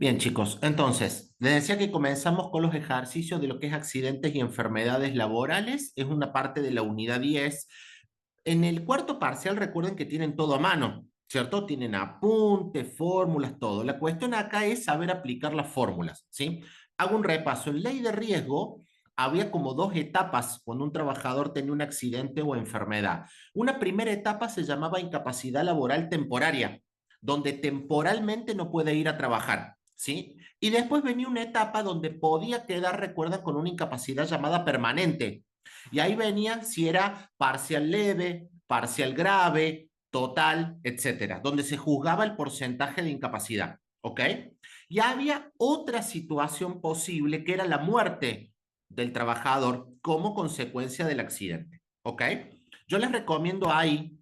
Bien, chicos, entonces, les decía que comenzamos con los ejercicios de lo que es accidentes y enfermedades laborales. Es una parte de la unidad 10. En el cuarto parcial, recuerden que tienen todo a mano, ¿cierto? Tienen apuntes, fórmulas, todo. La cuestión acá es saber aplicar las fórmulas, ¿sí? Hago un repaso. En ley de riesgo, había como dos etapas cuando un trabajador tenía un accidente o enfermedad. Una primera etapa se llamaba incapacidad laboral temporaria, donde temporalmente no puede ir a trabajar. ¿Sí? Y después venía una etapa donde podía quedar, recuerda, con una incapacidad llamada permanente. Y ahí venía si era parcial leve, parcial grave, total, etcétera, donde se juzgaba el porcentaje de incapacidad. ¿Ok? Y había otra situación posible que era la muerte del trabajador como consecuencia del accidente. ¿Ok? Yo les recomiendo ahí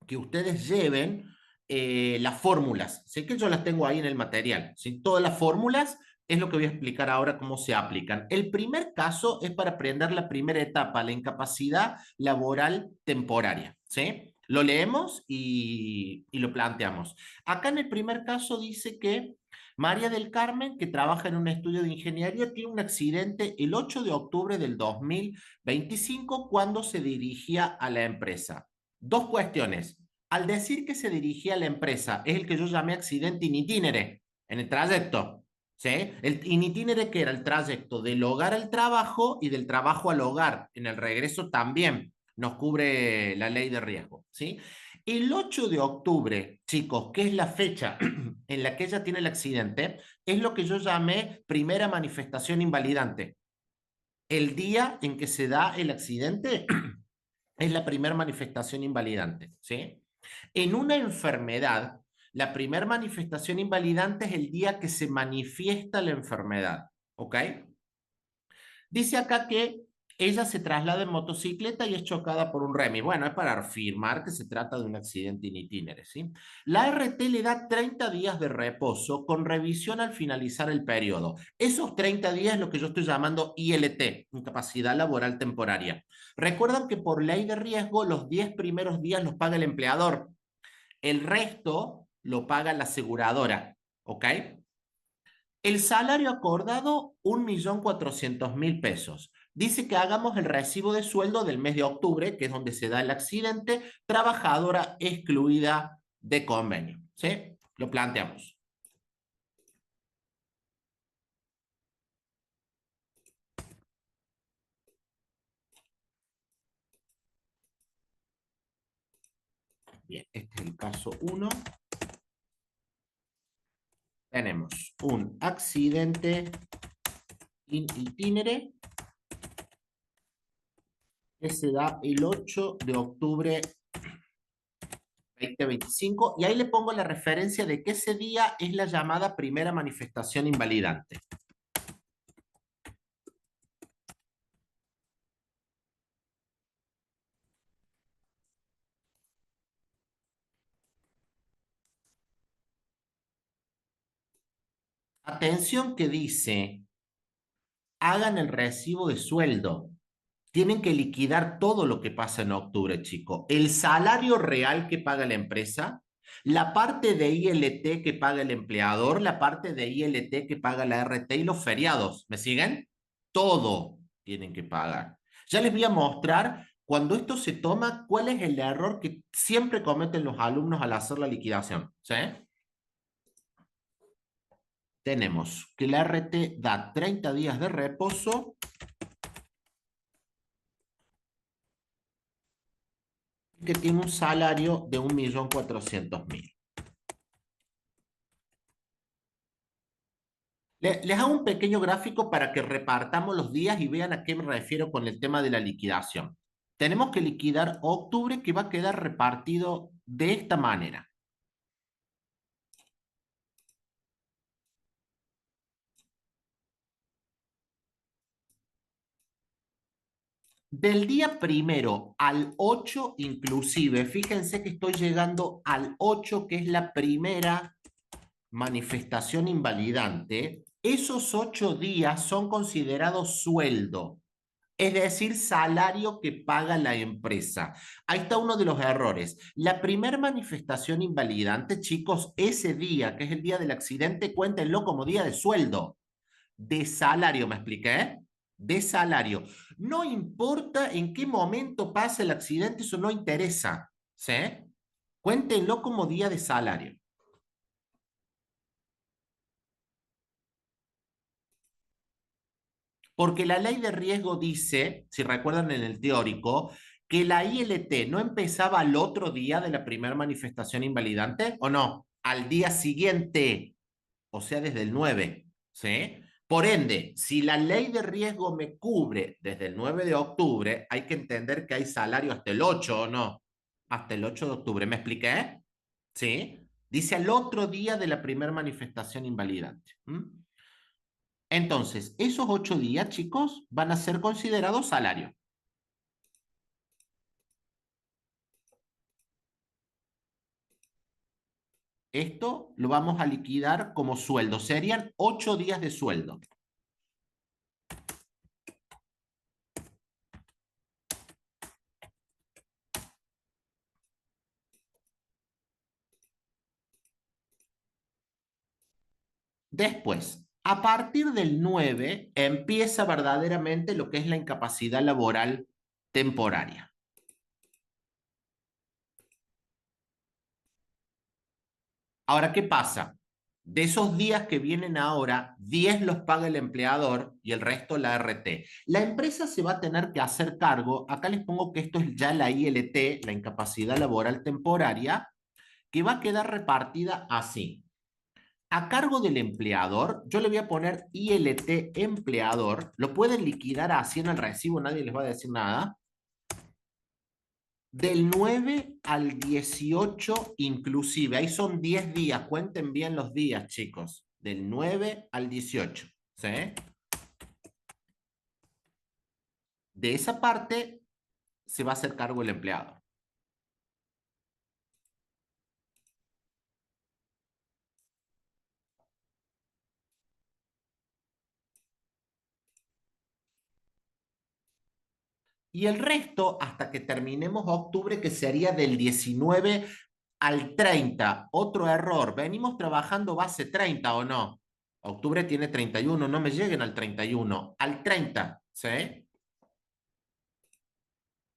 que ustedes lleven las fórmulas. Sé que yo las tengo ahí en el material. ¿Sí? Todas las fórmulas es lo que voy a explicar ahora cómo se aplican. El primer caso es para aprender la primera etapa, la incapacidad laboral temporaria. ¿Sí? Lo leemos y lo planteamos. Acá en el primer caso dice que María del Carmen, que trabaja en un estudio de ingeniería, tiene un accidente el 8 de octubre del 2025 cuando se dirigía a la empresa. Dos cuestiones. Al decir que se dirigía a la empresa, es el que yo llamé accidente in itinere, en el trayecto. ¿Sí? El in itinere que era el trayecto del hogar al trabajo y del trabajo al hogar. En el regreso también nos cubre la ley de riesgo. ¿Sí? El 8 de octubre, chicos, que es la fecha en la que ella tiene el accidente, es lo que yo llamé primera manifestación invalidante. El día en que se da el accidente es la primera manifestación invalidante, ¿sí? En una enfermedad, la primera manifestación invalidante es el día que se manifiesta la enfermedad, ¿ok? Dice acá que ella se traslada en motocicleta y es chocada por un remis. Bueno, es para afirmar que se trata de un accidente in itinere, ¿sí? La RT le da 30 días de reposo con revisión al finalizar el periodo. Esos 30 días es lo que yo estoy llamando ILT, incapacidad laboral temporaria. Recuerdan que por ley de riesgo los 10 primeros días los paga el empleador, el resto lo paga la aseguradora, ¿ok? El salario acordado, 1.400.000 pesos. Dice que hagamos el recibo de sueldo del mes de octubre, que es donde se da el accidente, trabajadora excluida de convenio. ¿Sí? Lo planteamos. Bien, este es el caso uno. Tenemos un accidente in itinere que se da el 8 de octubre 2025 y ahí le pongo la referencia de que ese día es la llamada primera manifestación invalidante. Atención que dice, hagan el recibo de sueldo. Tienen que liquidar todo lo que pasa en octubre, chico. El salario real que paga la empresa, la parte de ILT que paga el empleador, la parte de ILT que paga la RT y los feriados. ¿Me siguen? Todo tienen que pagar. Ya les voy a mostrar cuando esto se toma, cuál es el error que siempre cometen los alumnos al hacer la liquidación. ¿Sí? Tenemos que la RT da 30 días de reposo que tiene un salario de 1.400.000. Les hago un pequeño gráfico para que repartamos los días y vean a qué me refiero con el tema de la liquidación. Tenemos que liquidar octubre que va a quedar repartido de esta manera. Del día primero al 8 inclusive, fíjense que estoy llegando al 8 que es la primera manifestación invalidante. Esos 8 días son considerados sueldo. Es decir, salario que paga la empresa. Ahí está uno de los errores. La primer manifestación invalidante, chicos, ese día, que es el día del accidente, cuéntenlo como día de sueldo, de salario, ¿me expliqué? De salario. No importa en qué momento pasa el accidente, eso no interesa, ¿sí? Cuéntenlo como día de salario. Porque la ley de riesgo dice, si recuerdan en el teórico, que la ILT no empezaba al otro día de la primera manifestación invalidante, ¿o no? Al día siguiente, o sea, desde el 9, ¿sí? Por ende, si la ley de riesgo me cubre desde el 9 de octubre, hay que entender que hay salario hasta el 8, ¿o no? Hasta el 8 de octubre, ¿me expliqué? ¿Sí? Dice al otro día de la primera manifestación invalidante. ¿Mm? Entonces, esos 8 días, chicos, van a ser considerados salario. Esto lo vamos a liquidar como sueldo. Serían 8 días de sueldo. Después, a partir del 9 empieza verdaderamente lo que es la incapacidad laboral temporaria. Ahora, ¿qué pasa? De esos días que vienen ahora, 10 los paga el empleador y el resto la RT. La empresa se va a tener que hacer cargo, acá les pongo que esto es ya la ILT, la incapacidad laboral temporaria, que va a quedar repartida así. A cargo del empleador, yo le voy a poner ILT empleador, lo pueden liquidar así en el recibo, nadie les va a decir nada. Del 9 al 18 inclusive, ahí son 10 días, cuenten bien los días, chicos, del 9 al 18, ¿sí? De esa parte se va a hacer cargo el empleado. Y el resto, hasta que terminemos octubre, que sería del 19 al 30. Otro error, venimos trabajando base 30 o no. Octubre tiene 31, no me lleguen al 31, al 30, ¿sí?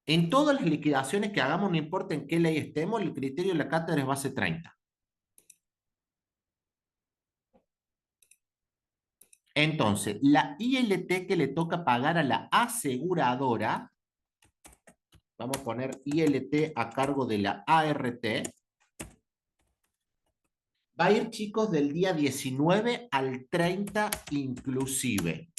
En todas las liquidaciones que hagamos, no importa en qué ley estemos, el criterio de la cátedra es base 30. Entonces, la ILT que le toca pagar a la aseguradora, vamos a poner ILT a cargo de la ART, va a ir, chicos, del día 19 al 30 inclusive.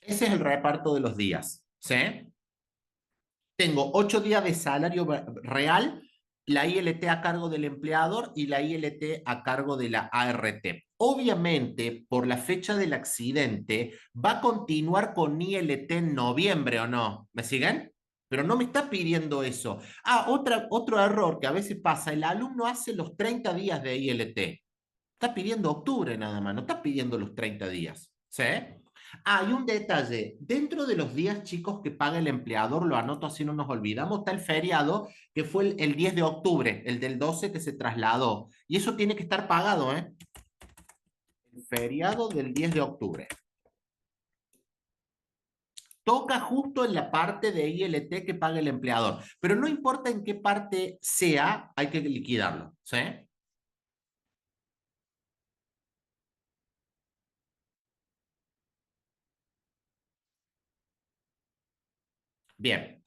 Ese es el reparto de los días, ¿sí? Tengo 8 días de salario real, la ILT a cargo del empleador y la ILT a cargo de la ART. Obviamente, por la fecha del accidente, va a continuar con ILT en noviembre, ¿o no? ¿Me siguen? Pero no me está pidiendo eso. Otro error que a veces pasa, el alumno hace los 30 días de ILT. Está pidiendo octubre nada más, no está pidiendo los 30 días. ¿Sí? Hay un detalle. Dentro de los días chicos que paga el empleador, lo anoto así no nos olvidamos, está el feriado que fue el 10 de octubre, el del 12 que se trasladó. Y eso tiene que estar pagado, ¿eh? El feriado del 10 de octubre. Toca justo en la parte de ILT que paga el empleador. Pero no importa en qué parte sea, hay que liquidarlo. ¿Sí? Bien.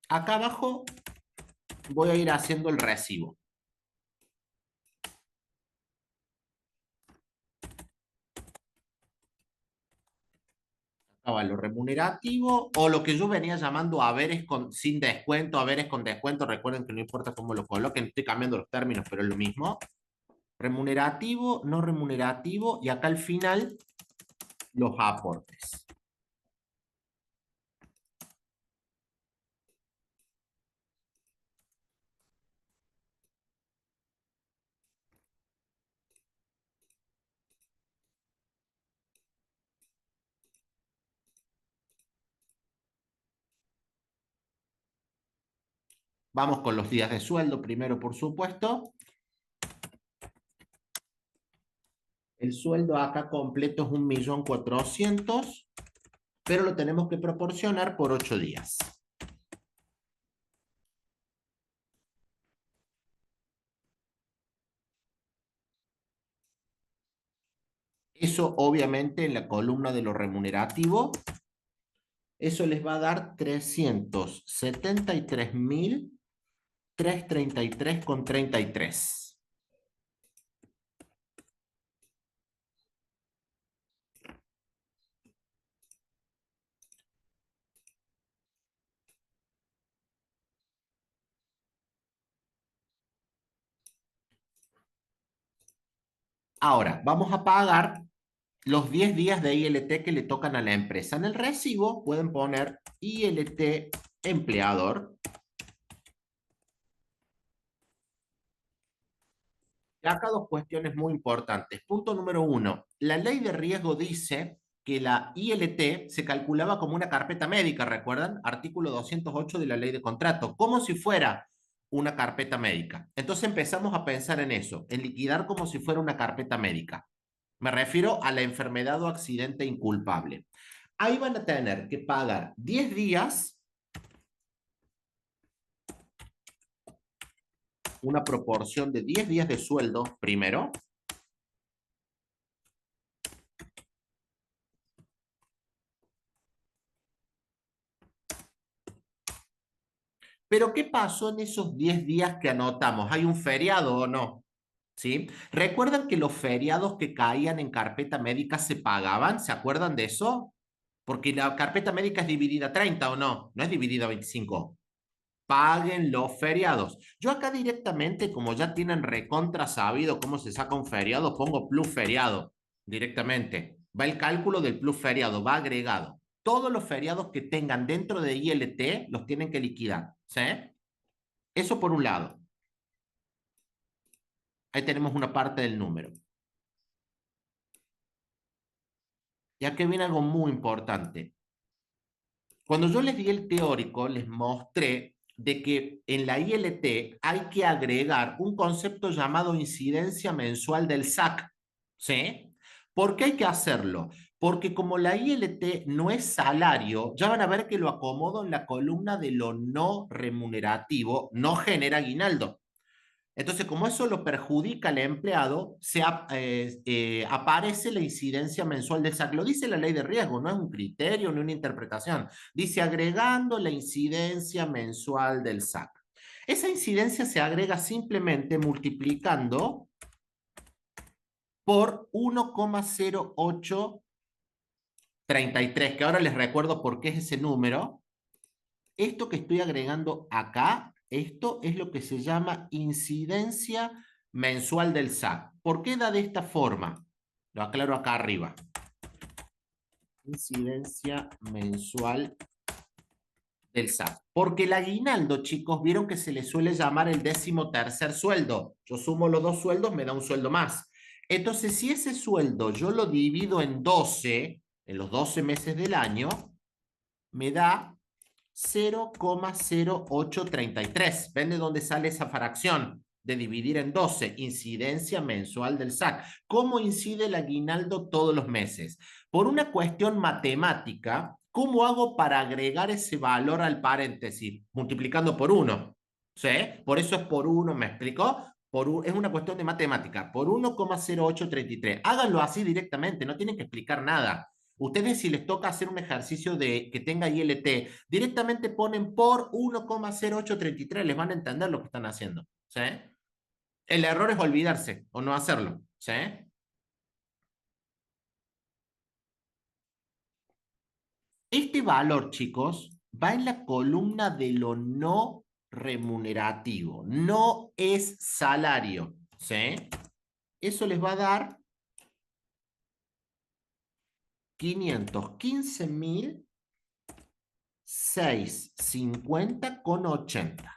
Acá abajo voy a ir haciendo el recibo. Estaba lo remunerativo o lo que yo venía llamando haberes sin descuento, haberes con descuento. Recuerden que no importa cómo lo coloquen, estoy cambiando los términos, pero es lo mismo. Remunerativo, no remunerativo, y acá al final los aportes. Vamos con los días de sueldo primero, por supuesto. El sueldo acá completo es 1.400.000, pero lo tenemos que proporcionar por 8 días. Eso obviamente en la columna de lo remunerativo, eso les va a dar 373.333,33. Ahora, vamos a pagar los 10 días de ILT que le tocan a la empresa. En el recibo pueden poner ILT empleador. Y acá dos cuestiones muy importantes. Punto número uno, la ley de riesgo dice que la ILT se calculaba como una carpeta médica, ¿recuerdan? Artículo 208 de la ley de contrato, como si fuera una carpeta médica. Entonces empezamos a pensar en eso, en liquidar como si fuera una carpeta médica. Me refiero a la enfermedad o accidente inculpable. Ahí van a tener que pagar 10 días, una proporción de 10 días de sueldo primero. Pero ¿qué pasó en esos 10 días que anotamos? ¿Hay un feriado o no? ¿Sí? ¿Recuerdan que los feriados que caían en carpeta médica se pagaban? ¿Se acuerdan de eso? Porque la carpeta médica es dividida a 30 o no, no es dividida a 25. Paguen los feriados. Yo acá directamente, como ya tienen recontra sabido cómo se saca un feriado, pongo plus feriado directamente. Va el cálculo del plus feriado, va agregado. Todos los feriados que tengan dentro de ILT los tienen que liquidar. ¿Sí? Eso por un lado. Ahí tenemos una parte del número. Y aquí viene algo muy importante. Cuando yo les di el teórico, les mostré de que en la ILT hay que agregar un concepto llamado incidencia mensual del SAC. ¿Sí? ¿Por qué hay que hacerlo? Porque como la ILT no es salario, ya van a ver que lo acomodo en la columna de lo no remunerativo, no genera aguinaldo. Entonces, como eso lo perjudica al empleado, aparece la incidencia mensual del SAC. Lo dice la ley de riesgo, no es un criterio ni una interpretación. Dice agregando la incidencia mensual del SAC. Esa incidencia se agrega simplemente multiplicando por 1,0833, que ahora les recuerdo por qué es ese número. Esto que estoy agregando acá, esto es lo que se llama incidencia mensual del SAC. ¿Por qué da de esta forma? Lo aclaro acá arriba. Incidencia mensual del SAC. Porque el aguinaldo, chicos, vieron que se le suele llamar el 13º sueldo. Yo sumo los dos sueldos, me da un sueldo más. Entonces, si ese sueldo yo lo divido en 12, en los 12 meses del año, me da 0,0833. ¿Ven de dónde sale esa fracción? De dividir en 12, incidencia mensual del SAC. ¿Cómo incide el aguinaldo todos los meses? Por una cuestión matemática, ¿cómo hago para agregar ese valor al paréntesis? Multiplicando por 1. ¿Sí? Por eso es por 1, ¿me explicó? Es una cuestión de matemática. Por 1,0833. Háganlo así directamente, no tienen que explicar nada. Ustedes, si les toca hacer un ejercicio de que tenga ILT, directamente ponen por 1,0833, les van a entender lo que están haciendo. ¿Sí? El error es olvidarse o no hacerlo. ¿Sí? Este valor, chicos, va en la columna de lo no remunerativo. No es salario. ¿Sí? Eso les va a dar 515.650,80.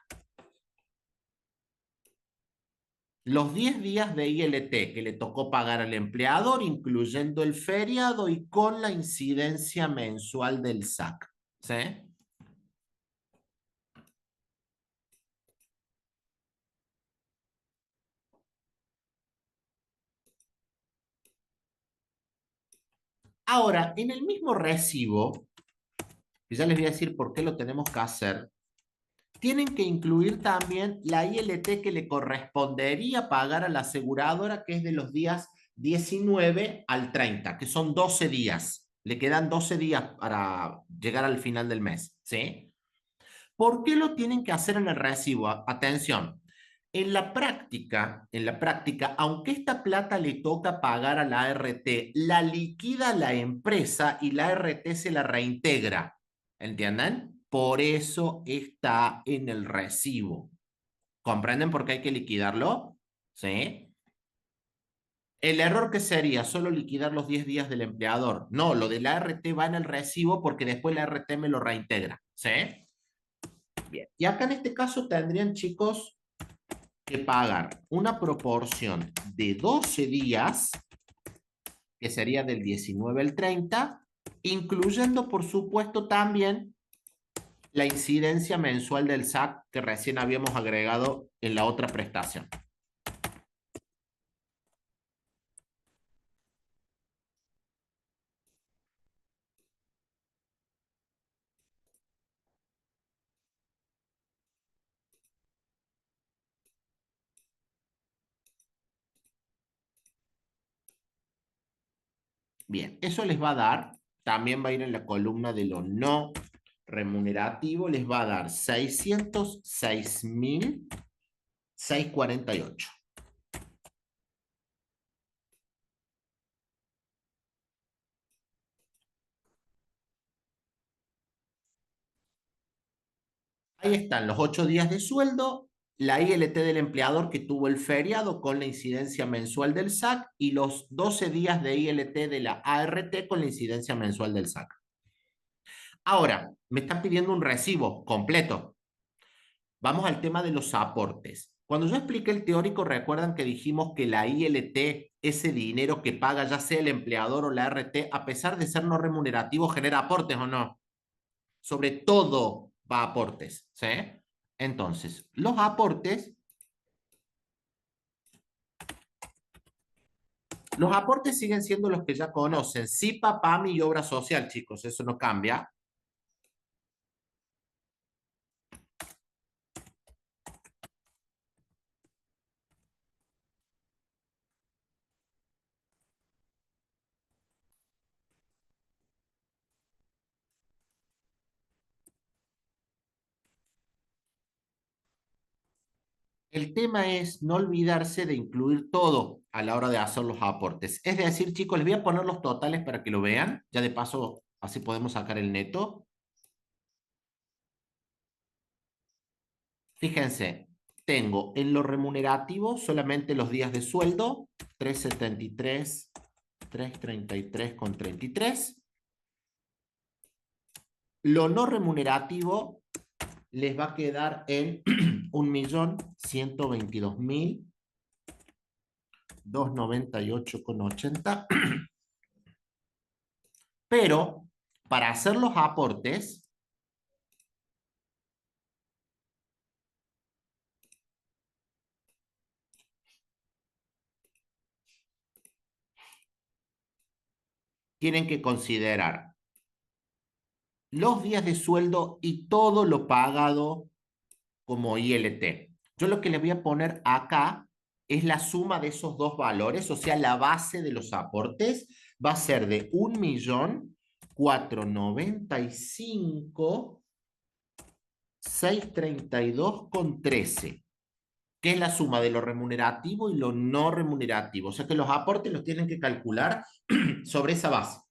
Los 10 días de ILT que le tocó pagar al empleador, incluyendo el feriado y con la incidencia mensual del SAC. ¿Sí? Ahora, en el mismo recibo, que ya les voy a decir por qué lo tenemos que hacer, tienen que incluir también la ILT que le correspondería pagar a la aseguradora, que es de los días 19 al 30, que son 12 días. Le quedan 12 días para llegar al final del mes, ¿sí? ¿Por qué lo tienen que hacer en el recibo? Atención. En la práctica, aunque esta plata le toca pagar a la ART, la liquida la empresa y la ART se la reintegra. ¿Entienden? Por eso está en el recibo. ¿Comprenden por qué hay que liquidarlo? ¿Sí? El error que sería solo liquidar los 10 días del empleador. No, lo de la ART va en el recibo porque después la ART me lo reintegra. ¿Sí? Bien. Y acá en este caso tendrían, chicos, que pagar una proporción de 12 días, que sería del 19 al 30, incluyendo, por supuesto, también la incidencia mensual del SAC que recién habíamos agregado en la otra prestación. Bien, eso les va a dar, también va a ir en la columna de lo no remunerativo, les va a dar 606.648. Ahí están los 8 días de sueldo, la ILT del empleador que tuvo el feriado con la incidencia mensual del SAC y los 12 días de ILT de la ART con la incidencia mensual del SAC. Ahora, me están pidiendo un recibo completo. Vamos al tema de los aportes. Cuando yo expliqué el teórico, recuerdan que dijimos que la ILT, ese dinero que paga ya sea el empleador o la ART, a pesar de ser no remunerativo, genera aportes o no. Sobre todo va a aportes, ¿sí? Entonces, los aportes siguen siendo los que ya conocen, SIPA, PAMI y obra social, chicos, eso no cambia. El tema es no olvidarse de incluir todo a la hora de hacer los aportes. Es decir, chicos, les voy a poner los totales para que lo vean. Ya de paso, así podemos sacar el neto. Fíjense, tengo en lo remunerativo solamente los días de sueldo, 373, 333,33. Lo no remunerativo les va a quedar en 1.122.298,80. Pero para hacer los aportes, tienen que considerar los días de sueldo y todo lo pagado como ILT. Yo lo que les voy a poner acá es la suma de esos dos valores, o sea, la base de los aportes va a ser de 1.495.632,13, que es la suma de lo remunerativo y lo no remunerativo. O sea que los aportes los tienen que calcular sobre esa base.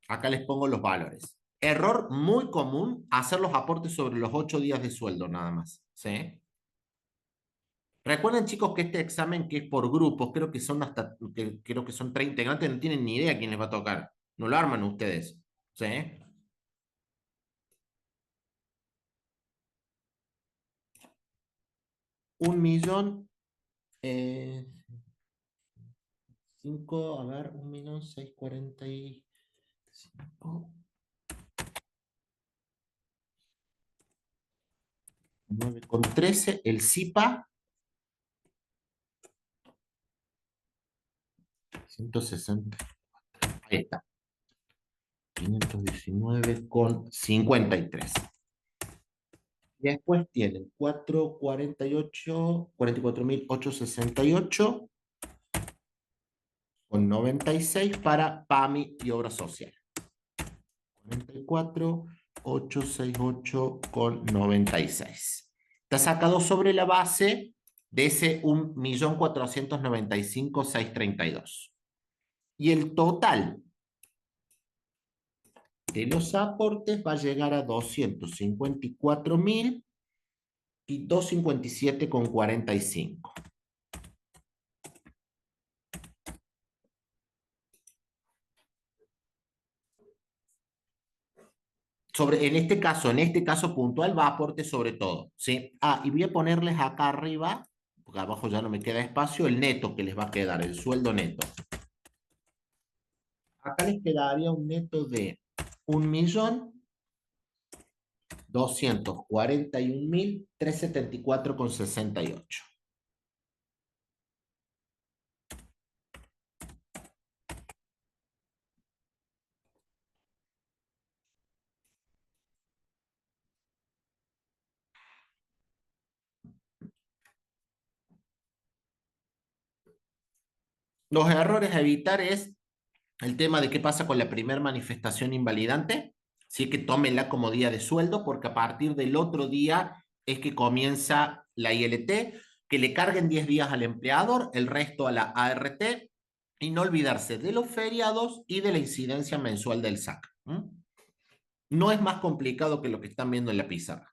Acá les pongo los valores. Error muy común, hacer los aportes sobre los 8 días de sueldo nada más. ¿Sí? Recuerden, chicos, que este examen que es por grupos, creo que son 30 integrantes, no tienen ni idea quién les va a tocar. No lo arman ustedes. ¿Sí? 1.000.000, 5, a ver, 1.645, 9,13, el CIPA, 160, ahí está, 519,53. Después tienen 44.868 con 96 para PAMI y obra social. 44.868 con 96. Está sacado sobre la base de ese 1.495.632. Y el total de los aportes va a llegar a 254.257,45. En este caso puntual va aporte sobre todo, ¿sí? Ah, y voy a ponerles acá arriba, porque abajo ya no me queda espacio, el neto que les va a quedar, el sueldo neto. Acá les quedaría un neto de 1.241.374,68. Los errores a evitar es el tema de qué pasa con la primera manifestación invalidante, sí que tómenla como día de sueldo, porque a partir del otro día es que comienza la ILT, que le carguen 10 días al empleador, el resto a la ART, y no olvidarse de los feriados y de la incidencia mensual del SAC. No es más complicado que lo que están viendo en la pizarra.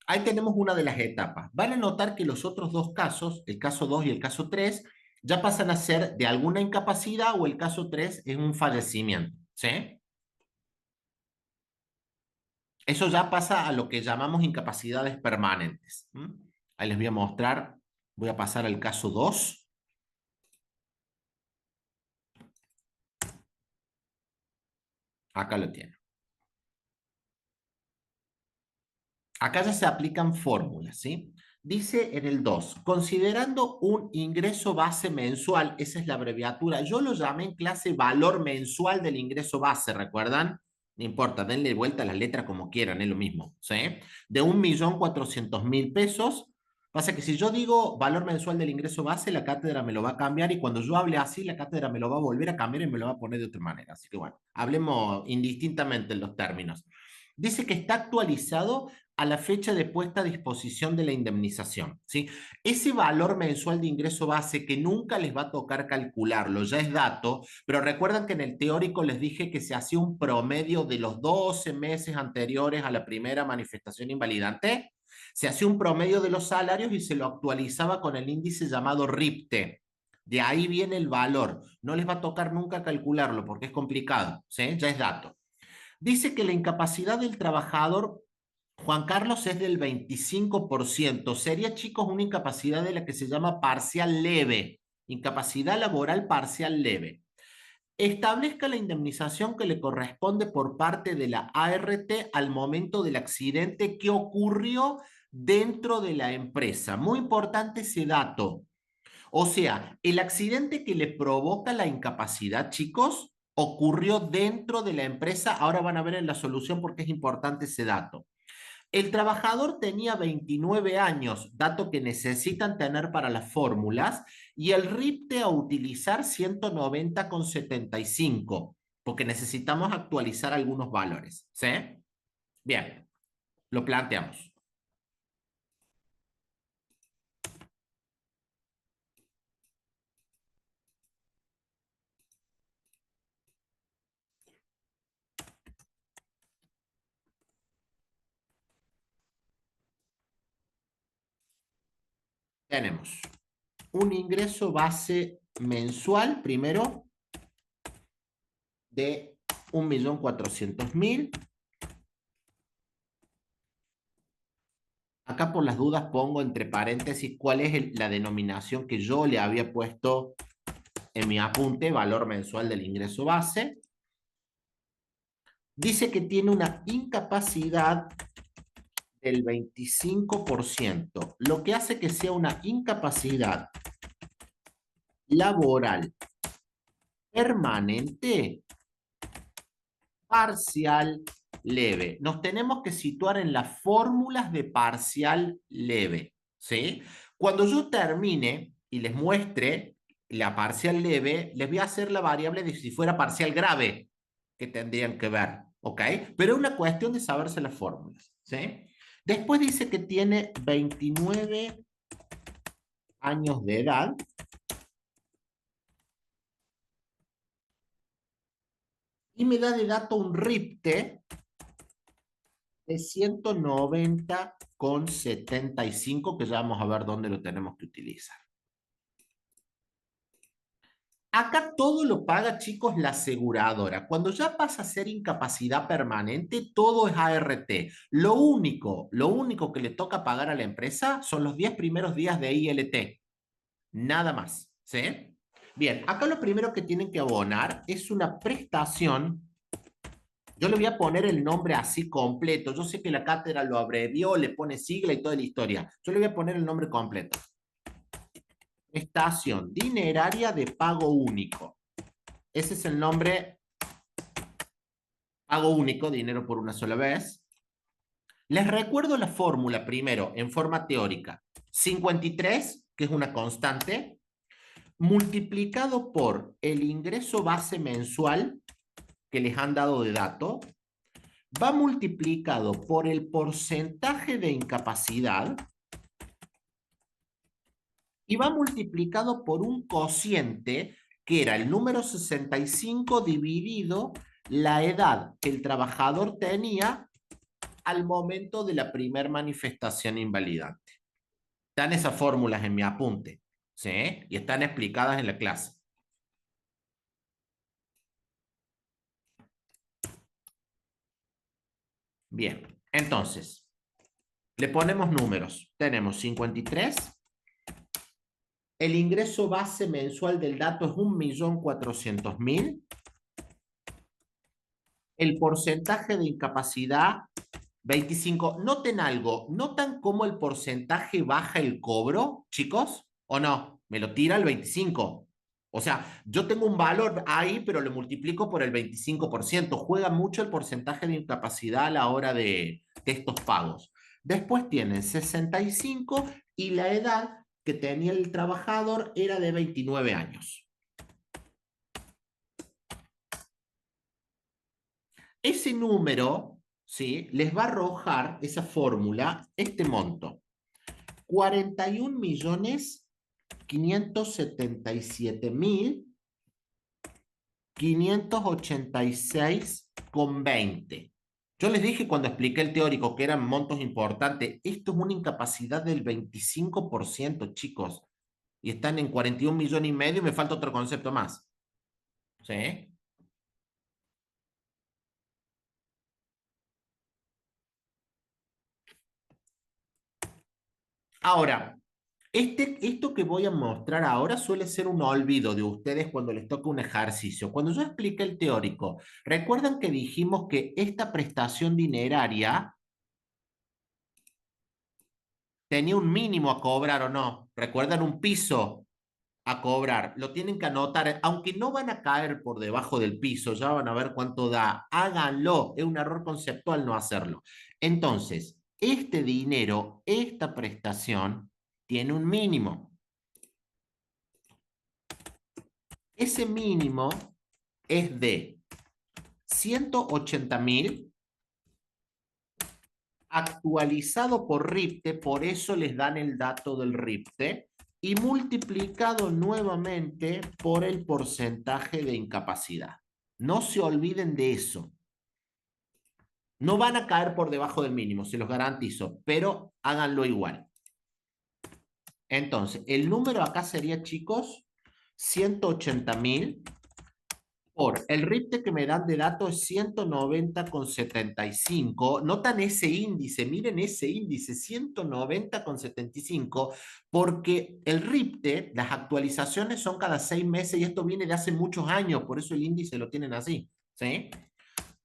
Ahí tenemos una de las etapas. Van a notar que los otros dos casos, el caso 2 y el caso 3, ya pasan a ser de alguna incapacidad o el caso 3 es un fallecimiento. ¿Sí? Eso ya pasa a lo que llamamos incapacidades permanentes. Ahí les voy a mostrar, voy a pasar al caso 2. Acá lo tienen. Acá ya se aplican fórmulas, ¿sí? Dice en el 2, considerando un ingreso base mensual, esa es la abreviatura, yo lo llamé en clase valor mensual del ingreso base, ¿recuerdan? No importa, denle vuelta a la letra como quieran, es lo mismo, ¿sí? De 1.400.000 pesos. Pasa que si yo digo valor mensual del ingreso base, la cátedra me lo va a cambiar y cuando yo hable así, la cátedra me lo va a volver a cambiar y me lo va a poner de otra manera. Así que bueno, hablemos indistintamente en los términos. Dice que está actualizado a la fecha de puesta a disposición de la indemnización, ¿sí? Ese valor mensual de ingreso base que nunca les va a tocar calcularlo, ya es dato, pero recuerdan que en el teórico les dije que se hacía un promedio de los 12 meses anteriores a la primera manifestación invalidante. Se hacía un promedio de los salarios y se lo actualizaba con el índice llamado RIPTE. De ahí viene el valor. No les va a tocar nunca calcularlo porque es complicado, ¿sí? Ya es dato. Dice que la incapacidad del trabajador, Juan Carlos, es del 25%. Sería, chicos, una incapacidad de la que se llama parcial leve, incapacidad laboral parcial leve. Establezca la indemnización que le corresponde por parte de la ART al momento del accidente que ocurrió dentro de la empresa. Muy importante ese dato. O sea, el accidente que le provoca la incapacidad, chicos, ocurrió dentro de la empresa. Ahora van a ver en la solución porque es importante ese dato. El trabajador tenía 29 años, dato que necesitan tener para las fórmulas, y el RIPTE a utilizar 190,75, porque necesitamos actualizar algunos valores. ¿Sí? Bien, lo planteamos. Tenemos un ingreso base mensual, primero, de 1.400.000. Acá por las dudas pongo entre paréntesis cuál es la denominación que yo le había puesto en mi apunte, valor mensual del ingreso base. Dice que tiene una incapacidad del 25%, lo que hace que sea una incapacidad laboral permanente, parcial, leve. Nos tenemos que situar en las fórmulas de parcial leve, ¿sí? Cuando yo termine y les muestre la parcial leve, les voy a hacer la variable de si fuera parcial grave, que tendrían que ver, ¿ok? Pero es una cuestión de saberse las fórmulas, ¿sí? Después dice que tiene 29 años de edad y me da de dato un RIPTE de 190,75, que ya vamos a ver dónde lo tenemos que utilizar. Acá todo lo paga, chicos, la aseguradora. Cuando ya pasa a ser incapacidad permanente, todo es ART. Lo único que le toca pagar a la empresa son los 10 primeros días de ILT. Nada más, ¿sí? Bien, acá lo primero que tienen que abonar es una prestación. Yo le voy a poner el nombre así completo. Yo sé que la cátedra lo abrevió, le pone sigla y toda la historia. Yo le voy a poner el nombre completo. Prestación dineraria de pago único. Ese es el nombre, pago único, dinero por una sola vez. Les recuerdo la fórmula primero, en forma teórica. 53, que es una constante, multiplicado por el ingreso base mensual que les han dado de dato, va multiplicado por el porcentaje de incapacidad y va multiplicado por un cociente que era el número 65 dividido la edad que el trabajador tenía al momento de la primer manifestación invalidante. Están esas fórmulas en mi apunte, ¿sí? Y están explicadas en la clase. Bien, entonces, le ponemos números. Tenemos 53. El ingreso base mensual del dato es 1.400.000. El porcentaje de incapacidad, 25. Noten algo, ¿notan cómo el porcentaje baja el cobro, chicos? ¿O no? Me lo tira el 25. O sea, yo tengo un valor ahí, pero lo multiplico por el 25%. Juega mucho el porcentaje de incapacidad a la hora de estos pagos. Después tienen 65 y la edad que tenía el trabajador era de 29 años. Ese número, ¿sí? Les va a arrojar esa fórmula, este monto. 41.577.586,20. Yo les dije cuando expliqué el teórico que eran montos importantes, esto es una incapacidad del 25%, chicos, y están en 41,5 millones y me falta otro concepto más. ¿Sí? Ahora, esto que voy a mostrar ahora suele ser un olvido de ustedes cuando les toca un ejercicio. Cuando yo expliqué el teórico, ¿recuerdan que dijimos que esta prestación dineraria tenía un mínimo a cobrar o no? ¿Recuerdan un piso a cobrar? Lo tienen que anotar, aunque no van a caer por debajo del piso, ya van a ver cuánto da. Háganlo, es un error conceptual no hacerlo. Entonces, este dinero, esta prestación, tiene un mínimo. Ese mínimo es de 180.000 actualizado por RIPTE, por eso les dan el dato del RIPTE, y multiplicado nuevamente por el porcentaje de incapacidad. No se olviden de eso. No van a caer por debajo del mínimo, se los garantizo, pero háganlo igual. Entonces, el número acá sería, chicos, 180.000 por el RIPTE que me dan de datos es 190,75. Notan ese índice, miren ese índice, 190,75, porque el RIPTE, las actualizaciones son cada 6 meses y esto viene de hace muchos años, por eso el índice lo tienen así, ¿sí?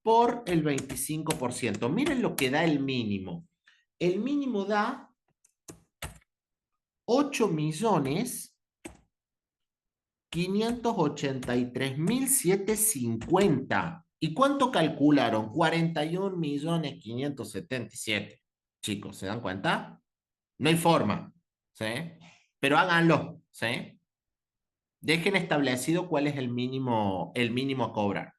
Por el 25%. Miren lo que da el mínimo. El mínimo da 8.583.750. ¿Y cuánto calcularon? 41.577. Chicos, ¿se dan cuenta? No hay forma, ¿sí? Pero háganlo, ¿sí? Dejen establecido cuál es el mínimo a cobrar.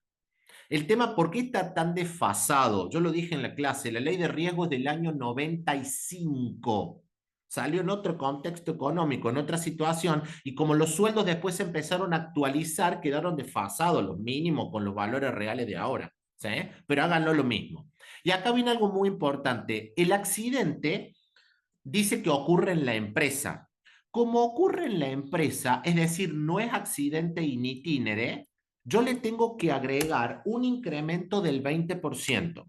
El tema, ¿por qué está tan desfasado? Yo lo dije en la clase, la ley de riesgo es del año 95. Salió en otro contexto económico, en otra situación, y como los sueldos después se empezaron a actualizar, quedaron desfasados los mínimos con los valores reales de ahora, ¿sí? Pero háganlo lo mismo. Y acá viene algo muy importante. El accidente dice que ocurre en la empresa. Como ocurre en la empresa, es decir, no es accidente in itinere, yo le tengo que agregar un incremento del 20%.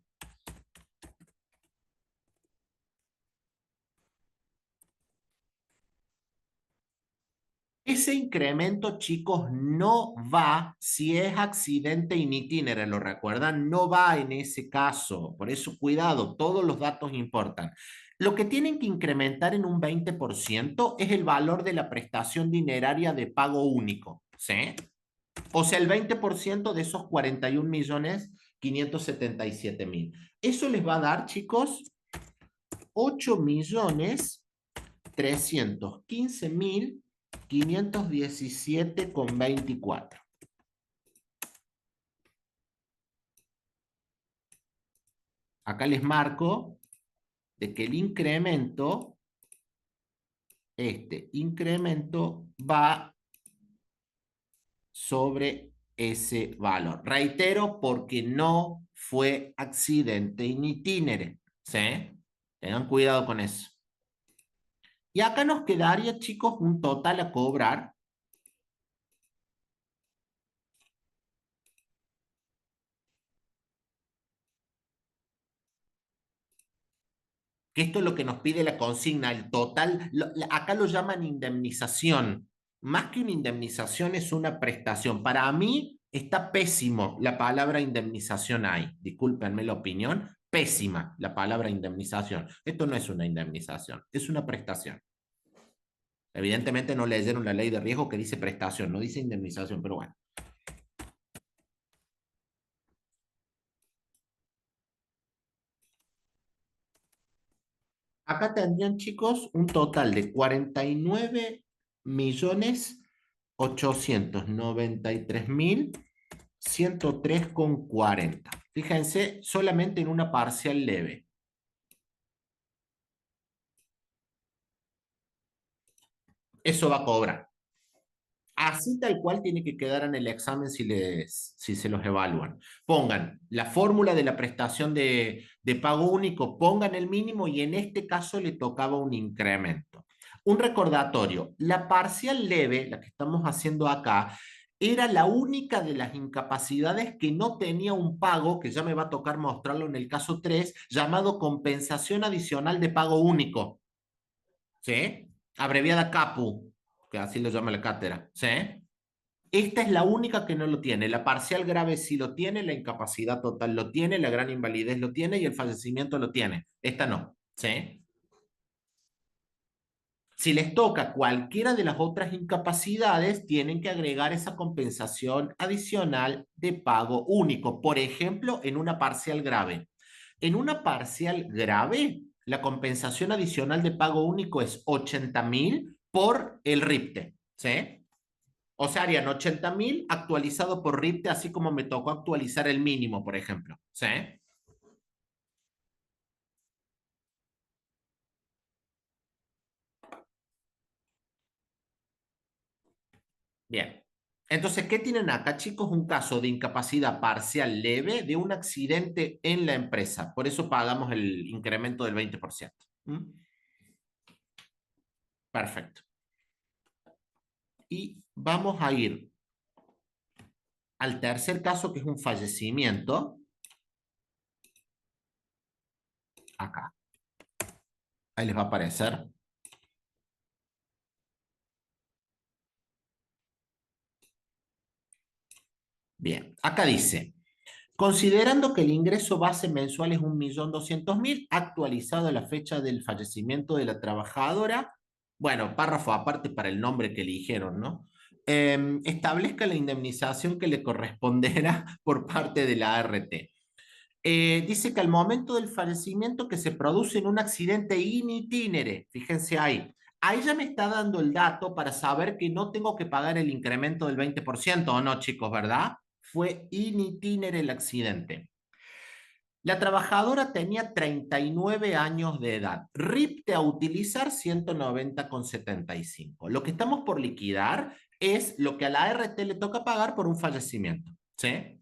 Ese incremento, chicos, no va si es accidente in itinere, ¿lo recuerdan? No va en ese caso. Por eso, cuidado, todos los datos importan. Lo que tienen que incrementar en un 20% es el valor de la prestación dineraria de pago único, ¿sí? O sea, el 20% de esos 41.577.000. Eso les va a dar, chicos, 8.315.517,24. Acá les marco de que el incremento, este incremento va sobre ese valor. Reitero, porque no fue accidente in itinere, ¿sí? Tengan cuidado con eso. Y acá nos quedaría, chicos, un total a cobrar. Que esto es lo que nos pide la consigna, el total, acá lo llaman indemnización. Más que una indemnización es una prestación. Para mí está pésimo la palabra indemnización ahí. Discúlpenme la opinión, pésima la palabra indemnización. Esto no es una indemnización, es una prestación. Evidentemente no leyeron la ley de riesgo que dice prestación, no dice indemnización, pero bueno. Acá tendrían, chicos, un total de 49.893.103,40. Fíjense, solamente en una parcial leve. Eso va a cobrar. Así tal cual tiene que quedar en el examen si se los evalúan. Pongan la fórmula de la prestación de pago único, pongan el mínimo y en este caso le tocaba un incremento. Un recordatorio, la parcial leve, la que estamos haciendo acá, era la única de las incapacidades que no tenía un pago, que ya me va a tocar mostrarlo en el caso 3, llamado compensación adicional de pago único. ¿Sí? Abreviada CAPU, que así lo llama la cátedra. ¿Sí? Esta es la única que no lo tiene. La parcial grave sí lo tiene, la incapacidad total lo tiene, la gran invalidez lo tiene y el fallecimiento lo tiene. Esta no. ¿Sí? Si les toca cualquiera de las otras incapacidades, tienen que agregar esa compensación adicional de pago único. Por ejemplo, en una parcial grave. En una parcial grave, la compensación adicional de pago único es 80.000 por el RIPTE, ¿sí? O sea, harían 80.000 actualizado por RIPTE, así como me tocó actualizar el mínimo, por ejemplo, ¿sí? Bien. Entonces, ¿qué tienen acá, chicos? Un caso de incapacidad parcial leve de un accidente en la empresa. Por eso pagamos el incremento del 20%. ¿Mm? Perfecto. Y vamos a ir al tercer caso, que es un fallecimiento. Acá. Ahí les va a aparecer. Bien. Acá dice, considerando que el ingreso base mensual es 1.200.000, actualizado a la fecha del fallecimiento de la trabajadora, bueno, párrafo aparte para el nombre que eligieron, ¿no? Establezca la indemnización que le corresponderá por parte de la ART. Dice que al momento del fallecimiento que se produce en un accidente in itinere, fíjense ahí ya me está dando el dato para saber que no tengo que pagar el incremento del 20% o no, chicos, ¿verdad? Fue in itinere el accidente. La trabajadora tenía 39 años de edad. RIPTE a utilizar 190,75. Lo que estamos por liquidar es lo que a la ART le toca pagar por un fallecimiento. ¿Sí?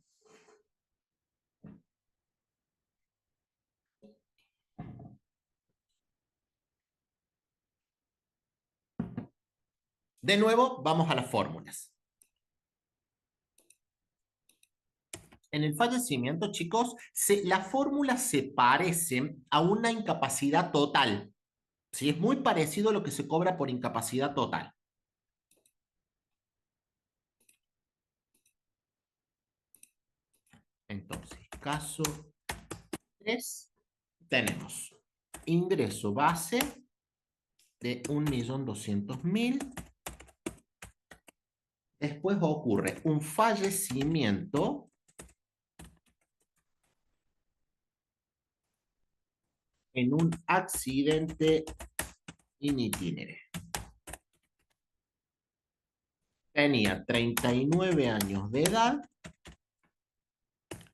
De nuevo, vamos a las fórmulas. En el fallecimiento, chicos, la fórmula se parece a una incapacidad total. ¿Sí? Es muy parecido a lo que se cobra por incapacidad total. Entonces, caso 3, tenemos ingreso base de 1.200.000. Después ocurre un fallecimiento en un accidente in itinere. Tenía 39 años de edad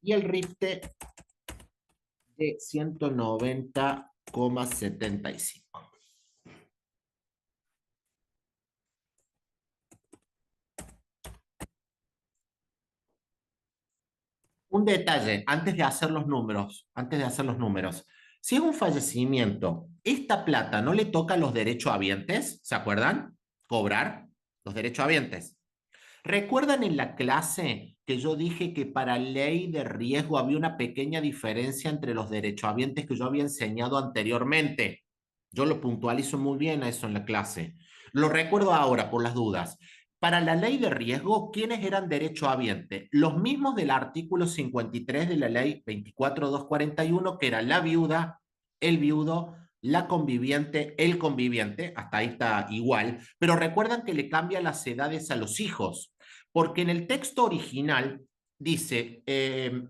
y el RIFTE de 190,75. Un detalle, antes de hacer los números. Si es un fallecimiento, esta plata no le toca a los derechohabientes, ¿se acuerdan? Cobrar los derechohabientes. ¿Recuerdan en la clase que yo dije que para ley de riesgo había una pequeña diferencia entre los derechohabientes que yo había enseñado anteriormente? Yo lo puntualizo muy bien a eso en la clase. Lo recuerdo ahora por las dudas. Para la ley de riesgo, ¿quiénes eran derechohabientes? Los mismos del artículo 53 de la ley 24.241, que era la viuda, el viudo, la conviviente, el conviviente, hasta ahí está igual, pero recuerdan que le cambia las edades a los hijos, porque en el texto original dice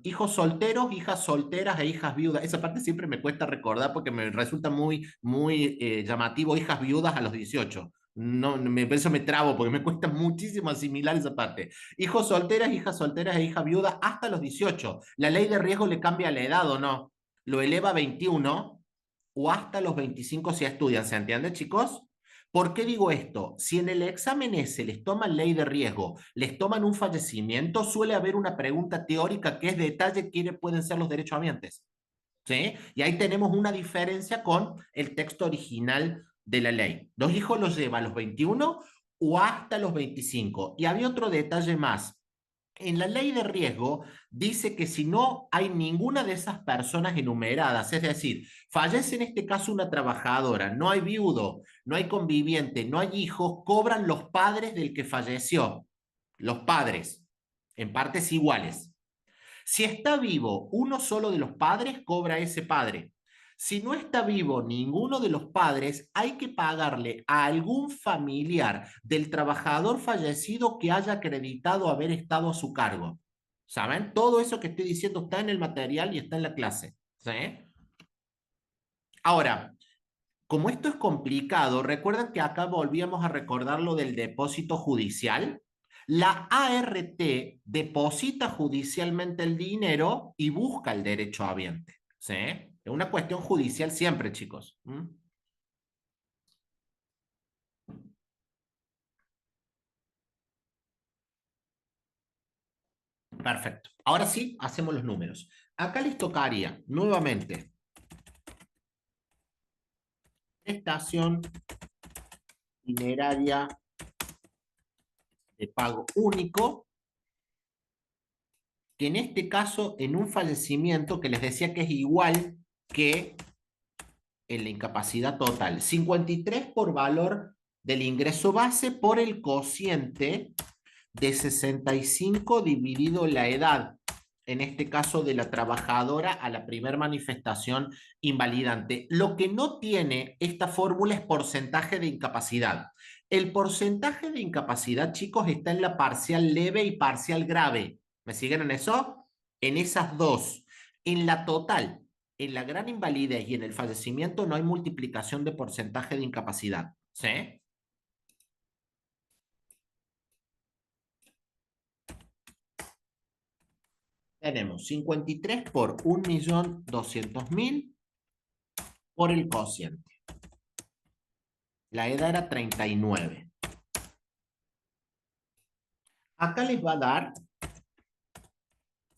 hijos solteros, hijas solteras e hijas viudas. Esa parte siempre me cuesta recordar porque me resulta muy llamativo, hijas viudas a los 18. No, eso me trabo porque me cuesta muchísimo asimilar esa parte. Hijos solteras, hijas solteras e hijas viudas hasta los 18. La ley de riesgo le cambia la edad o no. Lo eleva a 21 o hasta los 25 si estudian. ¿Se entiende, chicos? ¿Por qué digo esto? Si en el examen ese les toman ley de riesgo, les toman un fallecimiento, suele haber una pregunta teórica que es detalle quiénes pueden ser los derechohabientes. ¿Sí? Y ahí tenemos una diferencia con el texto original de la ley. Los hijos los lleva a los 21 o hasta los 25. Y había otro detalle más. En la ley de riesgo dice que si no hay ninguna de esas personas enumeradas, es decir, fallece en este caso una trabajadora, no hay viudo, no hay conviviente, no hay hijos, cobran los padres del que falleció, los padres, en partes iguales. Si está vivo uno solo de los padres, cobra ese padre. Si no está vivo ninguno de los padres, hay que pagarle a algún familiar del trabajador fallecido que haya acreditado haber estado a su cargo. ¿Saben? Todo eso que estoy diciendo está en el material y está en la clase. ¿Sí? Ahora, como esto es complicado, recuerdan que acá volvíamos a recordar lo del depósito judicial. La ART deposita judicialmente el dinero y busca el derecho habiente. ¿Sí? Es una cuestión judicial siempre, chicos. ¿Mm? Perfecto. Ahora sí, hacemos los números. Acá les tocaría nuevamente prestación dineraria de pago único, que en este caso, en un fallecimiento que les decía que es igual que en la incapacidad total, 53 por valor del ingreso base por el cociente de 65 dividido la edad, en este caso de la trabajadora a la primer manifestación invalidante. Lo que no tiene esta fórmula es porcentaje de incapacidad. El porcentaje de incapacidad, chicos, está en la parcial leve y parcial grave. ¿Me siguen en eso? En esas dos. En la total, en la gran invalidez y en el fallecimiento no hay multiplicación de porcentaje de incapacidad. ¿Sí? Tenemos 53 por 1.200.000 por el cociente. La edad era 39. Acá les va a dar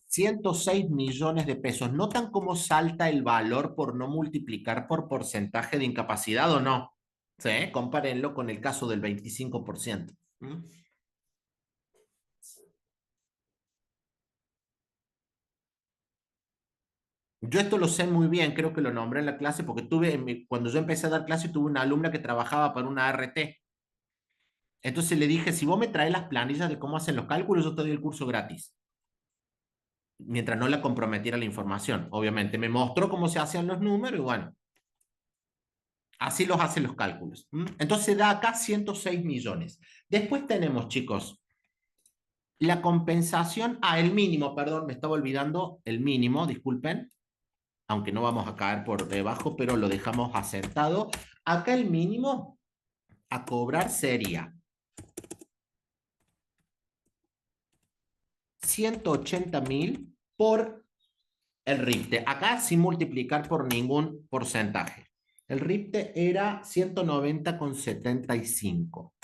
106 millones de pesos. ¿Notan cómo salta el valor por no multiplicar por porcentaje de incapacidad o no? ¿Sí? Compárenlo con el caso del 25%. ¿Mm? Yo esto lo sé muy bien, creo que lo nombré en la clase porque cuando yo empecé a dar clase tuve una alumna que trabajaba para una ART. Entonces le dije, si vos me traes las planillas de cómo hacen los cálculos, yo te doy el curso gratis. Mientras no la comprometiera la información, obviamente. Me mostró cómo se hacían los números y bueno, así los hacen los cálculos. ¿Mm? Entonces da acá 106 millones. Después tenemos, chicos, la compensación, el mínimo, perdón, me estaba olvidando, el mínimo, disculpen, aunque no vamos a caer por debajo, pero lo dejamos asentado. Acá el mínimo a cobrar sería 180.000 por el RIPTE. Acá sin multiplicar por ningún porcentaje. El RIPTE era 190,75.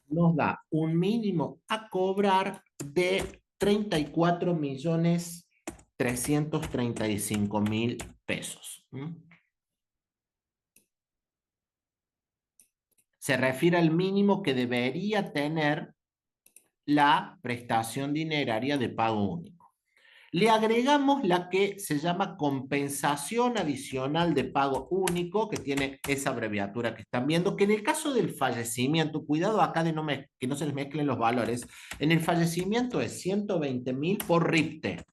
Nos da un mínimo a cobrar de 34.335.000 pesos. Se refiere al mínimo que debería tener la prestación dineraria de pago único. Le agregamos la que se llama compensación adicional de pago único, que tiene esa abreviatura que están viendo, que en el caso del fallecimiento, cuidado acá de que no se les mezclen los valores, en el fallecimiento es 120.000 por RIPTE,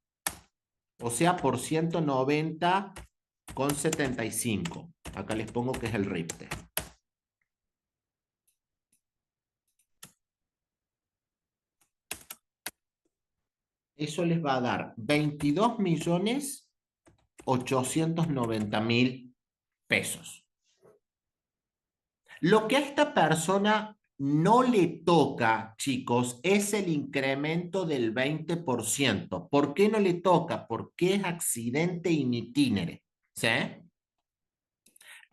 o sea, por 190,75. Acá les pongo que es el RIPTE. Eso les va a dar 22.890.000 pesos. Lo que a esta persona no le toca, chicos, es el incremento del 20%. ¿Por qué no le toca? Porque es accidente in itinere. ¿Sí?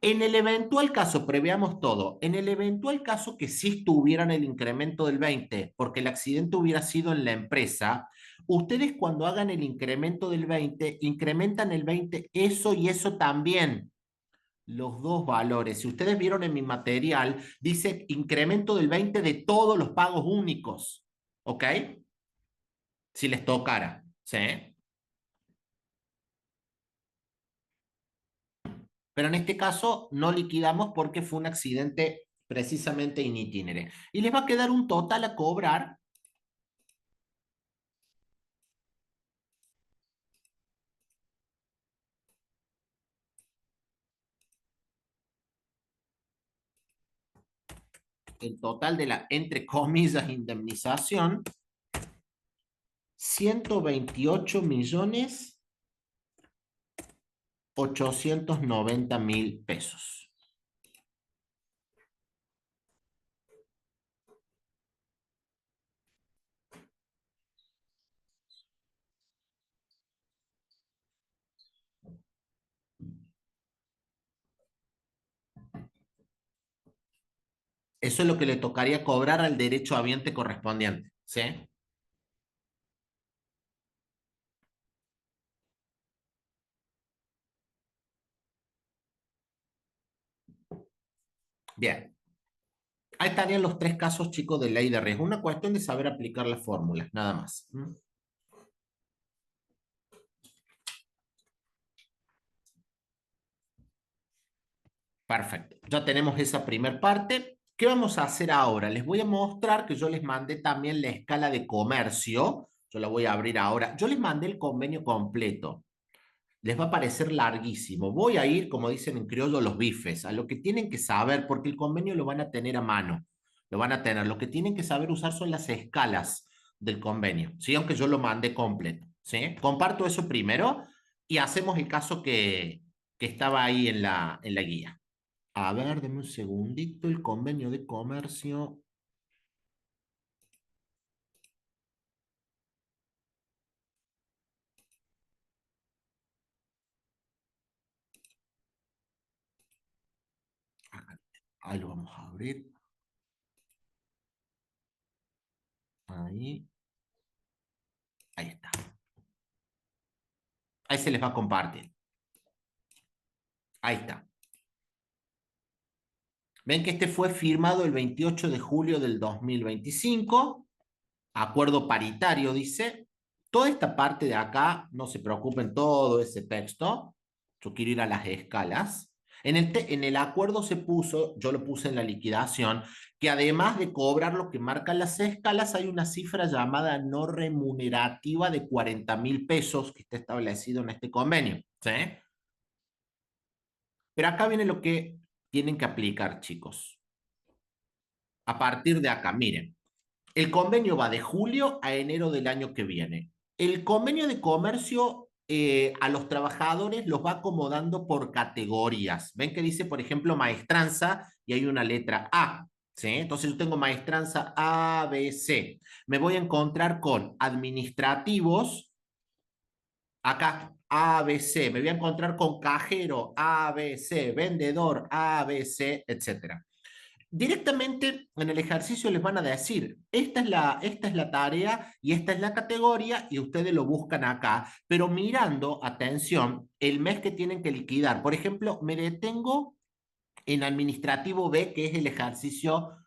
En el eventual caso, preveamos todo, en el eventual caso que sí tuvieran el incremento del 20, porque el accidente hubiera sido en la empresa, ustedes cuando hagan el incremento del 20, incrementan el 20, eso y eso también. Los dos valores. Si ustedes vieron en mi material, dice incremento del 20 de todos los pagos únicos. ¿Ok? Si les tocara. ¿Sí? Pero en este caso no liquidamos porque fue un accidente precisamente in itinere. Y les va a quedar un total a cobrar. El total de la, entre comillas, indemnización, 128 millones 890.000 pesos. Eso es lo que le tocaría cobrar al derechohabiente correspondiente, ¿sí? Bien. Ahí estarían los tres casos, chicos, de ley de riesgo. Una cuestión de saber aplicar las fórmulas, nada más. ¿Mm? Perfecto. Ya tenemos esa primer parte. ¿Qué vamos a hacer ahora? Les voy a mostrar que yo les mandé también la escala de comercio. Yo la voy a abrir ahora. Yo les mandé el convenio completo. Les va a parecer larguísimo. Voy a ir, como dicen en criollo, los bifes, a lo que tienen que saber, porque el convenio lo van a tener a mano. Lo van a tener. Lo que tienen que saber usar son las escalas del convenio, ¿sí? Aunque yo lo mandé completo, ¿sí? Comparto eso primero y hacemos el caso que estaba ahí en la guía. A ver, deme un segundito, el convenio de comercio. Ahí lo vamos a abrir. Ahí, ahí está. Ahí se les va a compartir. Ahí está. Ven que este fue firmado el 28 de julio del 2025, acuerdo paritario, dice. Toda esta parte de acá, no se preocupen, todo ese texto. Yo quiero ir a las escalas. En el acuerdo se puso, yo lo puse en la liquidación, que además de cobrar lo que marcan las escalas, hay una cifra llamada no remunerativa de 40.000 pesos que está establecido en este convenio, ¿sí? Pero acá viene lo que tienen que aplicar, chicos. A partir de acá, miren. El convenio va de julio a enero del año que viene. El convenio de comercio a los trabajadores los va acomodando por categorías. Ven que dice, por ejemplo, maestranza y hay una letra A. ¿Sí? Entonces yo tengo maestranza A, B, C. Me voy a encontrar con administrativos, acá A, B, C. Me voy a encontrar con cajero A, B, C, vendedor A, B, C, etcétera. Directamente en el ejercicio les van a decir, esta es la tarea y esta es la categoría y ustedes lo buscan acá, pero mirando, atención, el mes que tienen que liquidar. Por ejemplo, me detengo en administrativo B, que es el ejercicio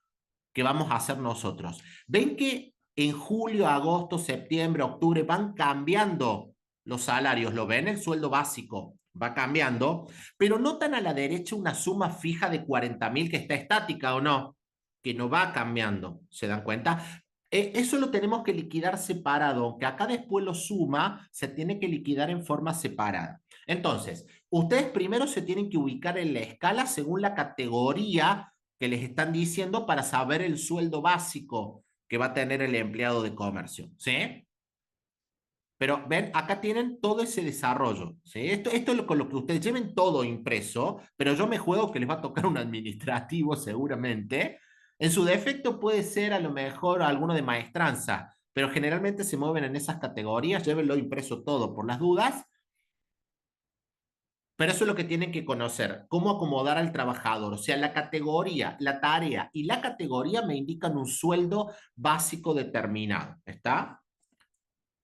que vamos a hacer nosotros. Ven que en julio, agosto, septiembre, octubre van cambiando los salarios, ¿lo ven? El sueldo básico va cambiando, pero notan a la derecha una suma fija de 40.000 que está estática o no, que no va cambiando, ¿se dan cuenta? Eso lo tenemos que liquidar separado, aunque acá después lo suma, se tiene que liquidar en forma separada. Entonces, ustedes primero se tienen que ubicar en la escala según la categoría que les están diciendo para saber el sueldo básico que va a tener el empleado de comercio, ¿sí? Pero ven, acá tienen todo ese desarrollo, ¿sí? Esto es con lo que ustedes lleven todo impreso, pero yo me juego que les va a tocar un administrativo seguramente. En su defecto puede ser a lo mejor alguno de maestranza, pero generalmente se mueven en esas categorías, llévenlo impreso todo por las dudas. Pero eso es lo que tienen que conocer, cómo acomodar al trabajador. O sea, la categoría, la tarea y la categoría me indican un sueldo básico determinado. ¿Está?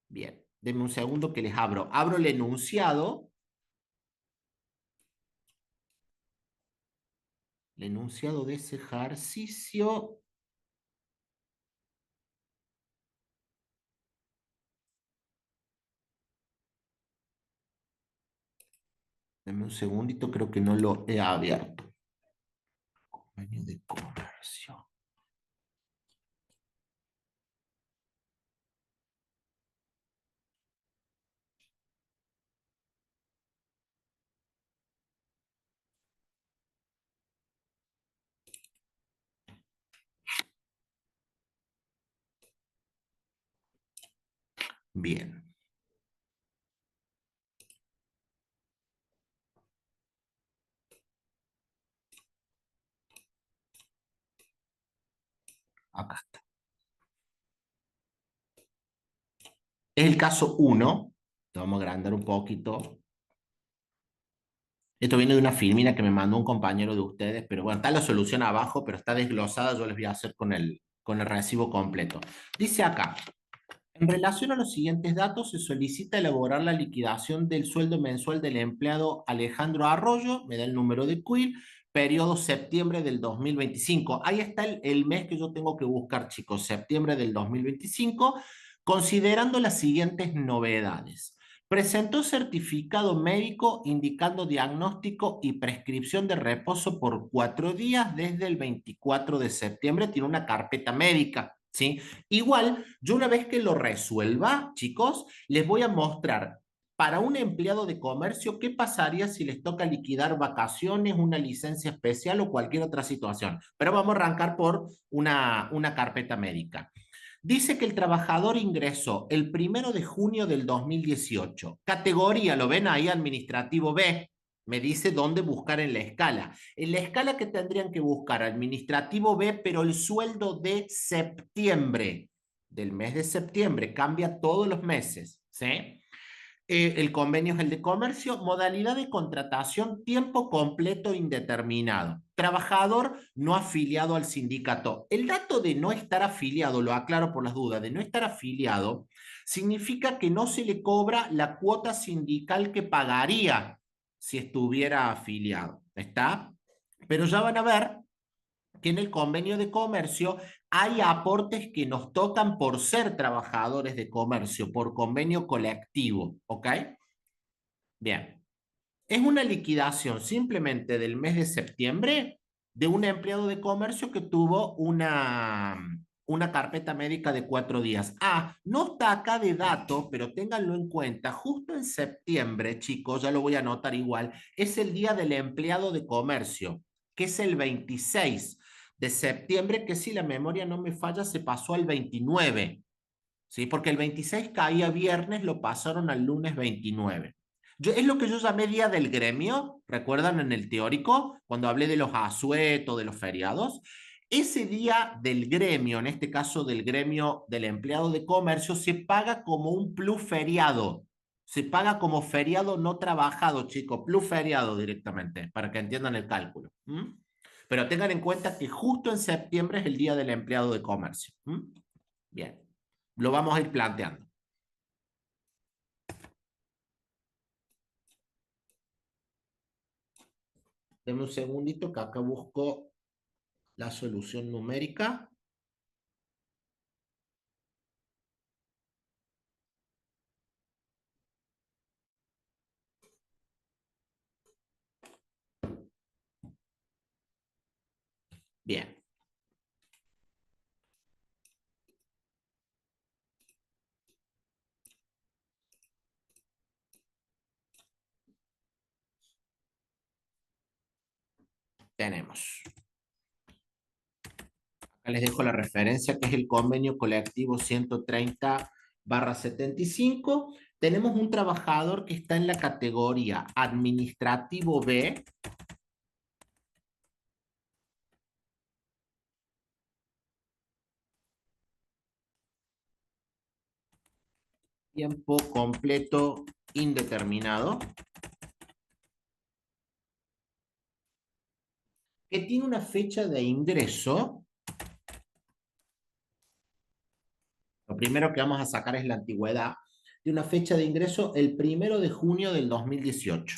Bien. Denme un segundo que les abro. Abro el enunciado. El enunciado de ese ejercicio. Denme un segundito, creo que no lo he abierto. Convenio de comercio. Bien. Acá está. Es el caso uno. Lo vamos a agrandar un poquito. Esto viene de una filmina que me mandó un compañero de ustedes, pero bueno, está la solución abajo, pero está desglosada. Yo les voy a hacer con el recibo completo. Dice acá. En relación a los siguientes datos, se solicita elaborar la liquidación del sueldo mensual del empleado Alejandro Arroyo, me da el número de CUIL, periodo septiembre del 2025. Ahí está el mes que yo tengo que buscar, chicos, septiembre del 2025, considerando las siguientes novedades. Presentó certificado médico indicando diagnóstico y prescripción de reposo por 4 días desde el 24 de septiembre. Tiene una carpeta médica, ¿sí? Igual, yo una vez que lo resuelva, chicos, les voy a mostrar para un empleado de comercio qué pasaría si les toca liquidar vacaciones, una licencia especial o cualquier otra situación. Pero vamos a arrancar por una carpeta médica. Dice que el trabajador ingresó el 1 de junio del 2018. Categoría, ¿lo ven ahí? Administrativo B. Me dice dónde buscar en la escala. En la escala que tendrían que buscar, administrativo B, pero el sueldo de septiembre, del mes de septiembre, cambia todos los meses, ¿sí? El convenio es el de comercio, modalidad de contratación, tiempo completo indeterminado. Trabajador no afiliado al sindicato. El dato de no estar afiliado, lo aclaro por las dudas, de no estar afiliado, significa que no se le cobra la cuota sindical que pagaría si estuviera afiliado. ¿Está? Pero ya van a ver que en el convenio de comercio hay aportes que nos tocan por ser trabajadores de comercio, por convenio colectivo, ¿ok? Bien. Es una liquidación simplemente del mes de septiembre de un empleado de comercio que tuvo una carpeta médica de 4 días. Ah, no está acá de dato, pero ténganlo en cuenta. Justo en septiembre, chicos, ya lo voy a anotar igual, es el día del empleado de comercio, que es el 26 de septiembre, que si la memoria no me falla, se pasó al 29. ¿Sí? Porque el 26 caía viernes, lo pasaron al lunes 29. Es lo que yo llamé día del gremio, ¿recuerdan en el teórico? Cuando hablé de los asuetos, de los feriados. Ese día del gremio, en este caso del gremio del empleado de comercio, se paga como un plus feriado. Se paga como feriado no trabajado, chicos, plus feriado directamente, para que entiendan el cálculo. ¿Mm? Pero tengan en cuenta que justo en septiembre es el día del empleado de comercio. ¿Mm? Bien, lo vamos a ir planteando. Deme un segundito que acá busco la solución numérica. Bien, tenemos. Acá les dejo la referencia que es el convenio colectivo 130/75. Tenemos un trabajador que está en la categoría administrativo B. Tiempo completo indeterminado, que tiene una fecha de ingreso. Lo primero que vamos a sacar es la antigüedad de una fecha de ingreso el 1 de junio del 2018.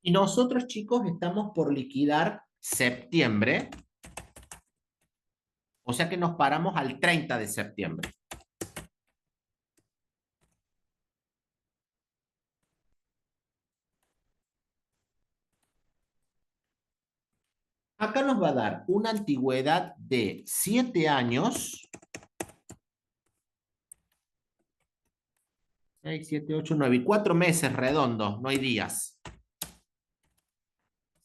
Y nosotros, chicos, estamos por liquidar septiembre, o sea que nos paramos al 30 de septiembre. Acá nos va a dar una antigüedad de 7 años, 6, 7, 8, 9 y 4 meses redondos, no hay días.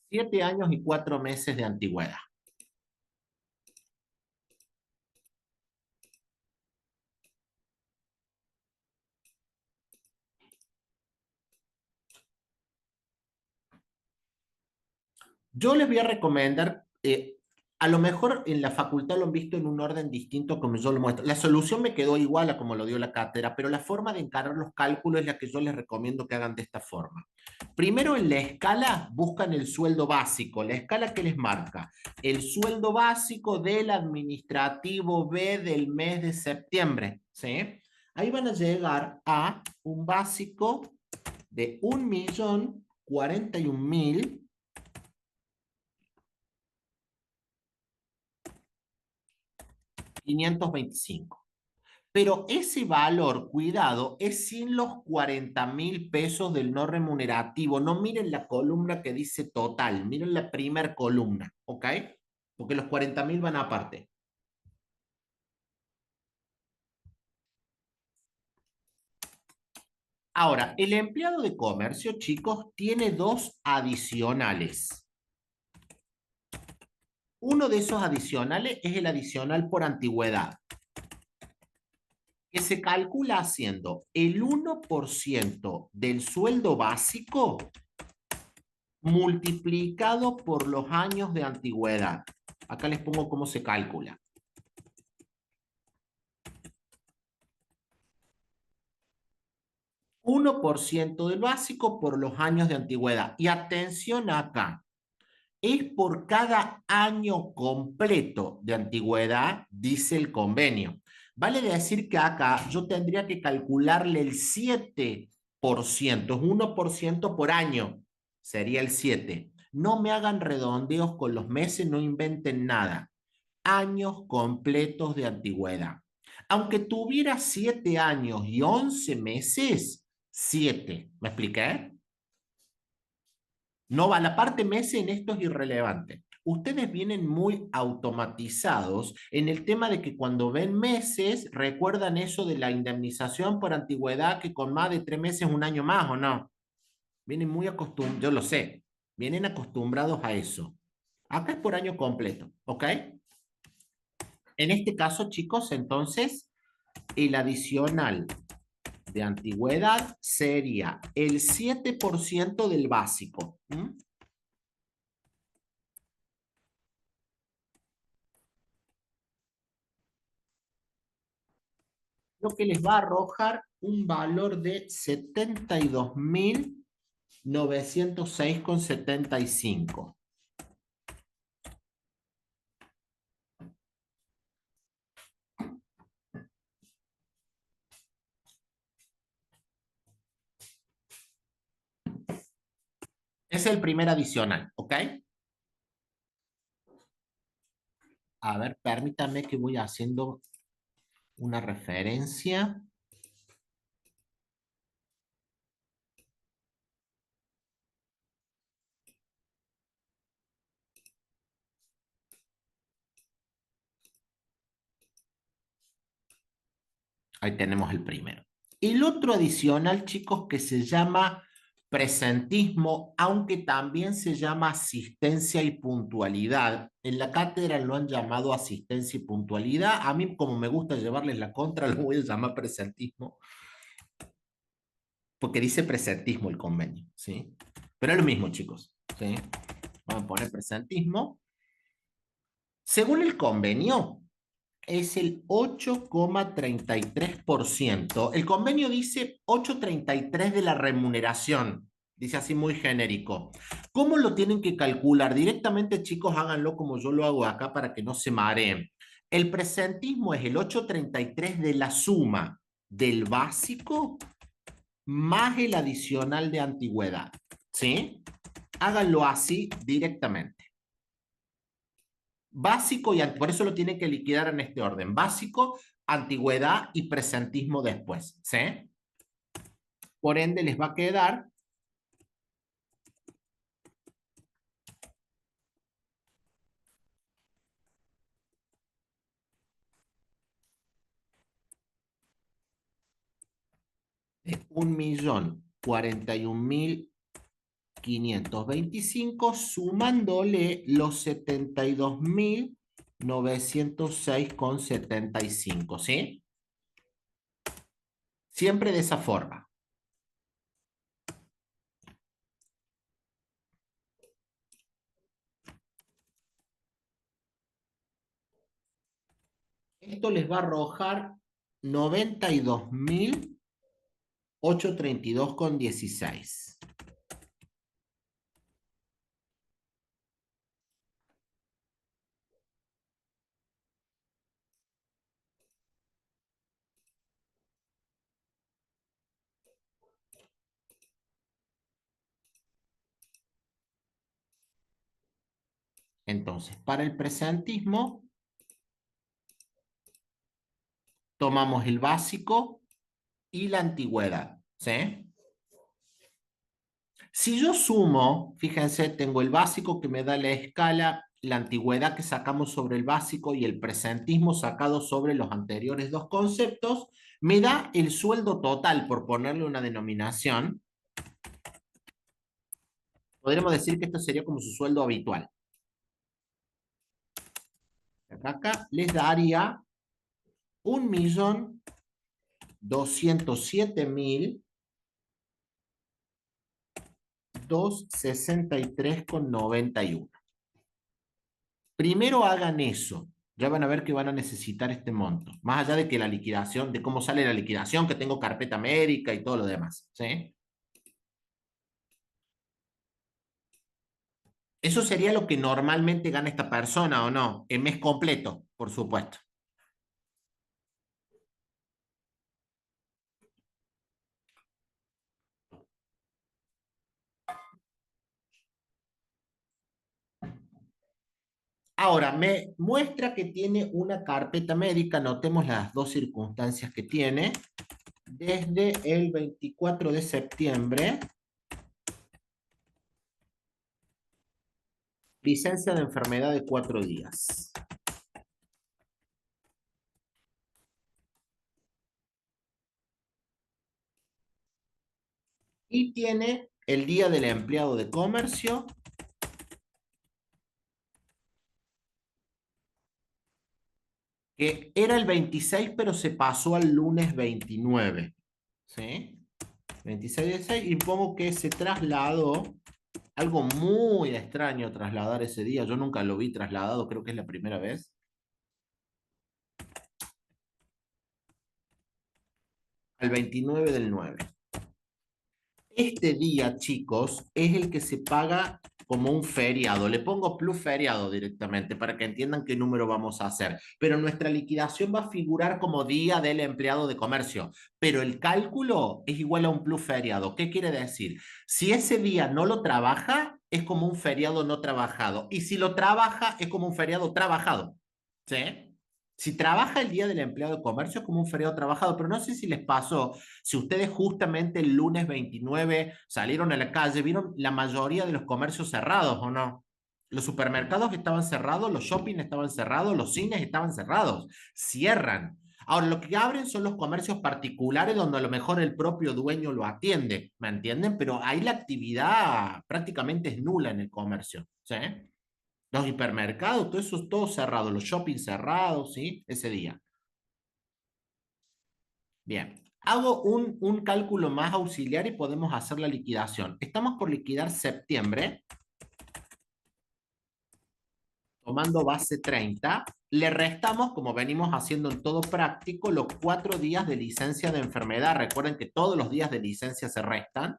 7 años y 4 meses de antigüedad. Yo les voy a recomendar A lo mejor en la facultad lo han visto en un orden distinto como yo lo muestro. La solución me quedó igual a como lo dio la cátedra, pero la forma de encarar los cálculos es la que yo les recomiendo que hagan de esta forma. Primero en la escala buscan el sueldo básico, la escala que les marca el sueldo básico del administrativo B del mes de septiembre, ¿sí? Ahí van a llegar a un básico de 1.041.525. Pero ese valor, cuidado, es sin los 40.000 pesos del no remunerativo. No miren la columna que dice total, miren la primera columna, ¿ok? Porque los 40.000 van aparte. Ahora, el empleado de comercio, chicos, tiene dos adicionales. Uno de esos adicionales es el adicional por antigüedad, que se calcula haciendo el 1% del sueldo básico multiplicado por los años de antigüedad. Acá les pongo cómo se calcula. 1% del básico por los años de antigüedad. Y atención acá, es por cada año completo de antigüedad, dice el convenio. Vale decir que acá yo tendría que calcularle el 7%, es 1% por año, sería el 7. No me hagan redondeos con los meses, no inventen nada. Años completos de antigüedad. Aunque tuviera 7 años y 11 meses, 7. ¿Me expliqué? No va, la parte meses en esto es irrelevante. Ustedes vienen muy automatizados en el tema de que cuando ven meses, recuerdan eso de la indemnización por antigüedad que con más de 3 meses, un año más, ¿o no? Vienen muy acostumbrados, yo lo sé, vienen acostumbrados a eso. Acá es por año completo, ¿ok? En este caso, chicos, entonces, el adicional de antigüedad sería el 7% del básico. Lo que les va a arrojar un valor de 72.906,75. Es el primer adicional, ¿ok? A ver, permítanme que voy haciendo una referencia. Ahí tenemos el primero. El otro adicional, chicos, que se llama presentismo, aunque también se llama asistencia y puntualidad. En la cátedra lo han llamado asistencia y puntualidad. A mí, como me gusta llevarles la contra, lo voy a llamar presentismo, porque dice presentismo el convenio, ¿sí? Pero es lo mismo, chicos, ¿sí? Vamos a poner presentismo. Según el convenio, es el 8,33%. El convenio dice 8,33 de la remuneración. Dice así muy genérico. ¿Cómo lo tienen que calcular? Directamente, chicos, háganlo como yo lo hago acá para que no se mareen. El presentismo es el 8,33 de la suma del básico más el adicional de antigüedad. ¿Sí? Háganlo así directamente. Básico y por eso lo tienen que liquidar en este orden. Básico, antigüedad y presentismo después. ¿Sí? Por ende, les va a quedar de 1.041.525 sumándole los 72.906,75. ¿Sí? Siempre de esa forma. Esto les va a arrojar 92.832,16. Entonces, para el presentismo, tomamos el básico y la antigüedad, ¿sí? Si yo sumo, fíjense, tengo el básico que me da la escala, la antigüedad que sacamos sobre el básico y el presentismo sacado sobre los anteriores dos conceptos, me da el sueldo total, por ponerle una denominación. Podríamos decir que esto sería como su sueldo habitual. Acá les daría 1.207.263,91. Primero hagan eso. Ya van a ver que van a necesitar este monto. Más allá de que la liquidación, de cómo sale la liquidación, que tengo carpeta médica y todo lo demás. ¿Sí? Eso sería lo que normalmente gana esta persona, ¿o no? En mes completo, por supuesto. Ahora, me muestra que tiene una carpeta médica. Notemos las dos circunstancias que tiene. Desde el 24 de septiembre, licencia de enfermedad de 4 días. Y tiene el día del empleado de comercio, que era el 26, pero se pasó al lunes 29. ¿Sí? 26 de 6, y pongo que se trasladó, algo muy extraño trasladar ese día, yo nunca lo vi trasladado, creo que es la primera vez, al 29 del 9. Este día, chicos, es el que se paga como un feriado. Le pongo plus feriado directamente para que entiendan qué número vamos a hacer. Pero nuestra liquidación va a figurar como día del empleado de comercio. Pero el cálculo es igual a un plus feriado. ¿Qué quiere decir? Si ese día no lo trabaja, es como un feriado no trabajado. Y si lo trabaja, es como un feriado trabajado. ¿Sí? Si trabaja el día del empleado de comercio es como un feriado trabajado, pero no sé si les pasó, si ustedes justamente el lunes 29 salieron a la calle, vieron la mayoría de los comercios cerrados, ¿o no? Los supermercados estaban cerrados, los shopping estaban cerrados, los cines estaban cerrados, cierran. Ahora, lo que abren son los comercios particulares donde a lo mejor el propio dueño lo atiende, ¿me entienden? Pero ahí la actividad prácticamente es nula en el comercio, ¿sí? Los hipermercados, todo eso es todo cerrado, los shopping cerrados, ¿sí? Ese día. Bien. Hago un cálculo más auxiliar y podemos hacer la liquidación. Estamos por liquidar septiembre, tomando base 30. Le restamos, como venimos haciendo en todo práctico, los 4 días de licencia de enfermedad. Recuerden que todos los días de licencia se restan.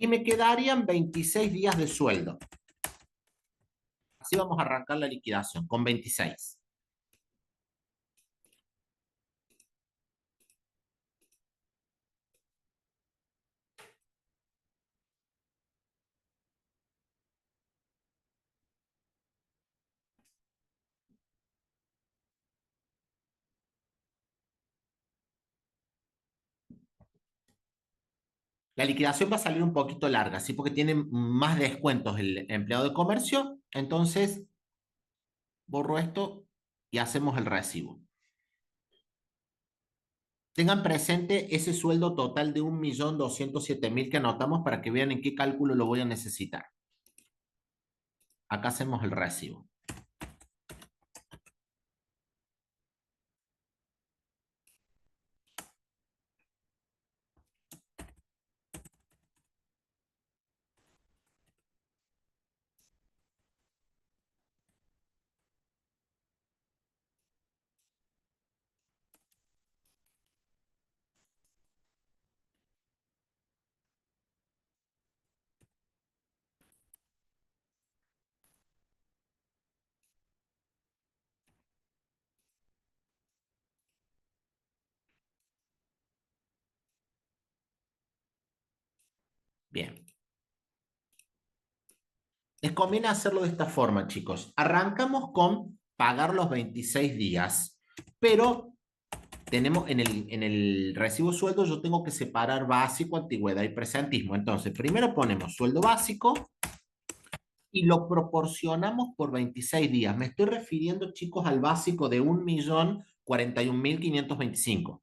Y me quedarían 26 días de sueldo. Así vamos a arrancar la liquidación, con 26. La liquidación va a salir un poquito larga, ¿sí? Porque tiene más descuentos el empleado de comercio. Entonces, borro esto y hacemos el recibo. Tengan presente ese sueldo total de 1.207.000 que anotamos para que vean en qué cálculo lo voy a necesitar. Acá hacemos el recibo. Bien. Les conviene hacerlo de esta forma, chicos. Arrancamos con pagar los 26 días, pero tenemos en el recibo sueldo yo tengo que separar básico, antigüedad y presentismo. Entonces, primero ponemos sueldo básico y lo proporcionamos por 26 días. Me estoy refiriendo, chicos, al básico de 1.041.525.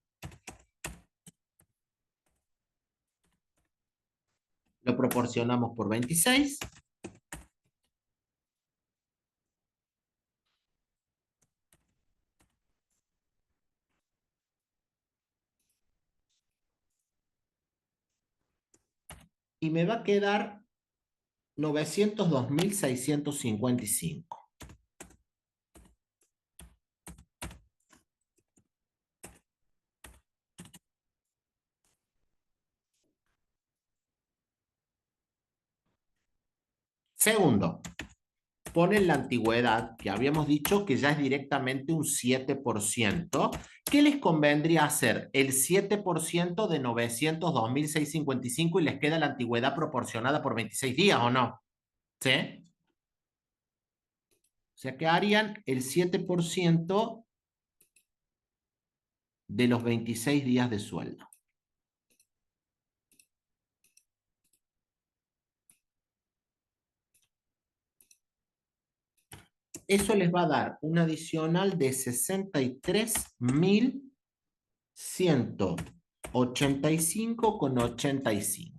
Lo proporcionamos por 26 y me va a quedar 902.655. Segundo, ponen la antigüedad, que habíamos dicho que ya es directamente un 7%. ¿Qué les convendría hacer? El 7% de 902.655 y les queda la antigüedad proporcionada por 26 días, ¿o no? ¿Sí? O sea que harían el 7% de los 26 días de sueldo. Eso les va a dar un adicional de 63.185,85.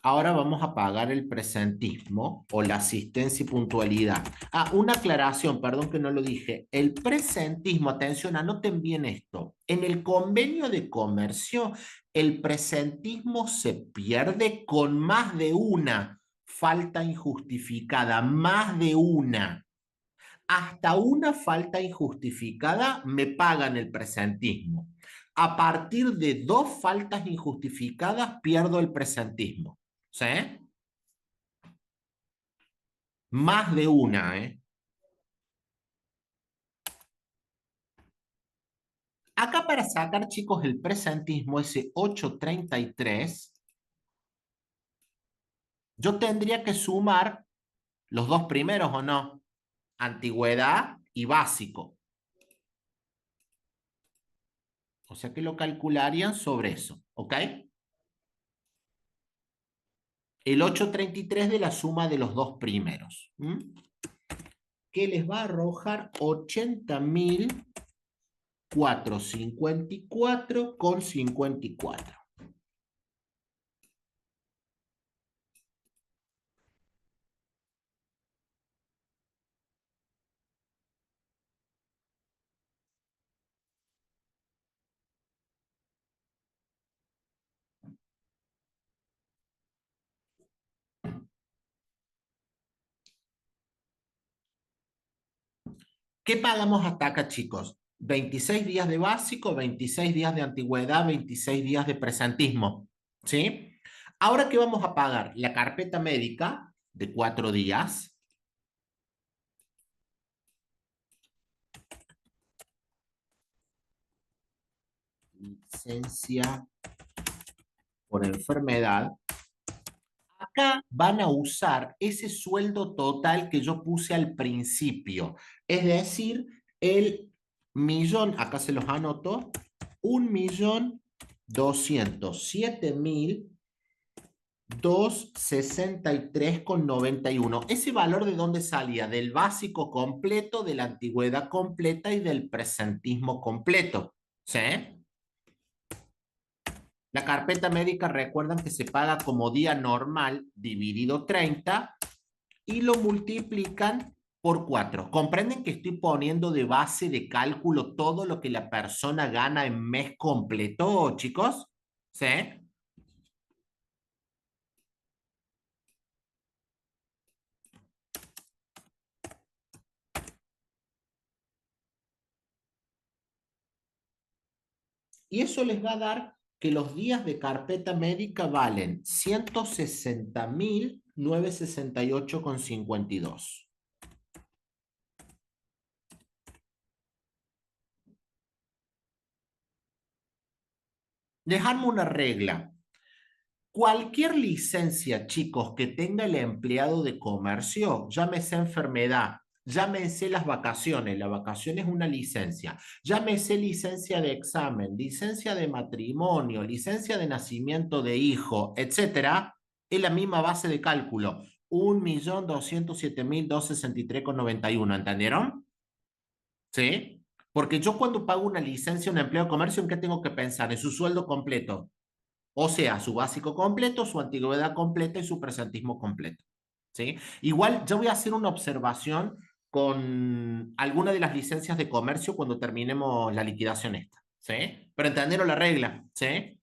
Ahora vamos a pagar el presentismo o la asistencia y puntualidad. Ah, una aclaración, perdón que no lo dije. El presentismo, atención, anoten bien esto. En el convenio de comercio, el presentismo se pierde con más de una falta injustificada, más de una. Hasta una falta injustificada me pagan el presentismo. A partir de dos faltas injustificadas pierdo el presentismo. ¿Sí? Más de una, ¿eh? Acá para sacar, chicos, el presentismo, ese 833, yo tendría que sumar los dos primeros, ¿o no? Antigüedad y básico. O sea que lo calcularían sobre eso, ¿ok? El 833 de la suma de los dos primeros. Que les va a arrojar 80.454,54. ¿Qué pagamos hasta acá, chicos? 26 días de básico, 26 días de antigüedad, 26 días de presentismo. ¿Sí? Ahora, ¿qué vamos a pagar? La carpeta médica de 4 días. Licencia por enfermedad. Acá van a usar ese sueldo total que yo puse al principio. Es decir, el millón, acá se los anoto, 1.207.263,91. ¿Ese valor de dónde salía? Del básico completo, de la antigüedad completa y del presentismo completo. ¿Sí? La carpeta médica, recuerdan que se paga como día normal dividido 30 y lo multiplican por 4. ¿Comprenden que estoy poniendo de base de cálculo todo lo que la persona gana en mes completo, chicos? ¿Sí? Y eso les va a dar que los días de carpeta médica valen 160.968,52. Dejarme una regla. Cualquier licencia, chicos, que tenga el empleado de comercio, llámese enfermedad, llámese las vacaciones, la vacación es una licencia, llámese licencia de examen, licencia de matrimonio, licencia de nacimiento de hijo, etcétera, es la misma base de cálculo. 1.207.263,91, ¿entendieron? ¿Sí? Porque yo cuando pago una licencia a un empleado de comercio, ¿en qué tengo que pensar? En su sueldo completo. O sea, su básico completo, su antigüedad completa y su presentismo completo. ¿Sí? Igual yo voy a hacer una observación con alguna de las licencias de comercio cuando terminemos la liquidación esta. ¿Sí? Pero entendieron la regla. ¿Sí?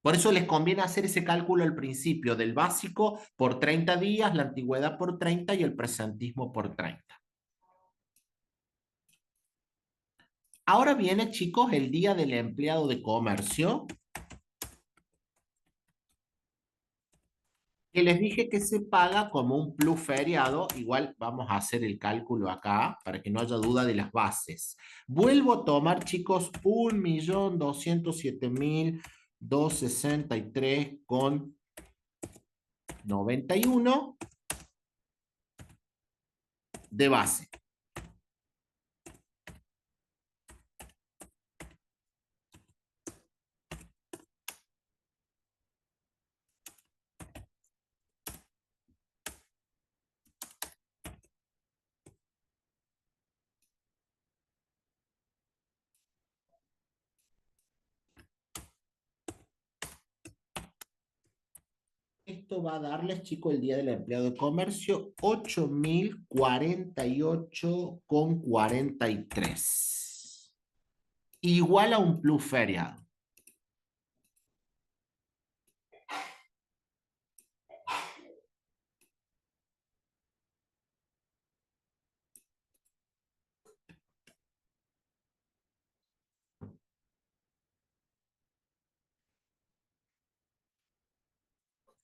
Por eso les conviene hacer ese cálculo al principio del básico por 30 días, la antigüedad por 30 y el presentismo por 30. Ahora viene, chicos, el día del empleado de comercio, que les dije que se paga como un plus feriado. Igual vamos a hacer el cálculo acá para que no haya duda de las bases. Vuelvo a tomar, chicos, 1.207.263,91 de base. Esto va a darles, chicos, el día del empleado de comercio, 8.048,43. Igual a un plus feriado.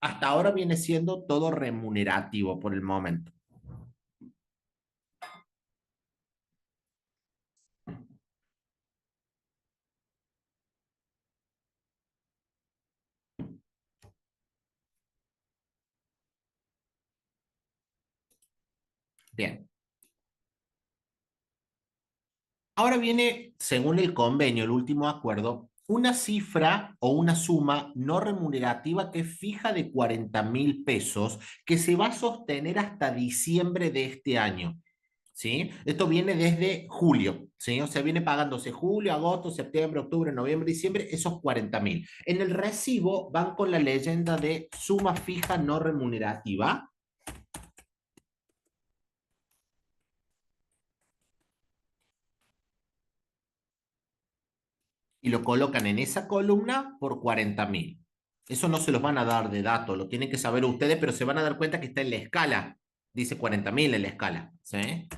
Hasta ahora viene siendo todo remunerativo por el momento. Bien. Ahora viene, según el convenio, el último acuerdo, una cifra o una suma no remunerativa que es fija de 40.000 pesos, que se va a sostener hasta diciembre de este año. ¿Sí? Esto viene desde julio, ¿sí? O sea, viene pagándose julio, agosto, septiembre, octubre, noviembre, diciembre, esos 40.000. En el recibo van con la leyenda de suma fija no remunerativa y lo colocan en esa columna por 40.000. Eso no se los van a dar de dato, lo tienen que saber ustedes, pero se van a dar cuenta que está en la escala. Dice 40.000 en la escala, ¿sí?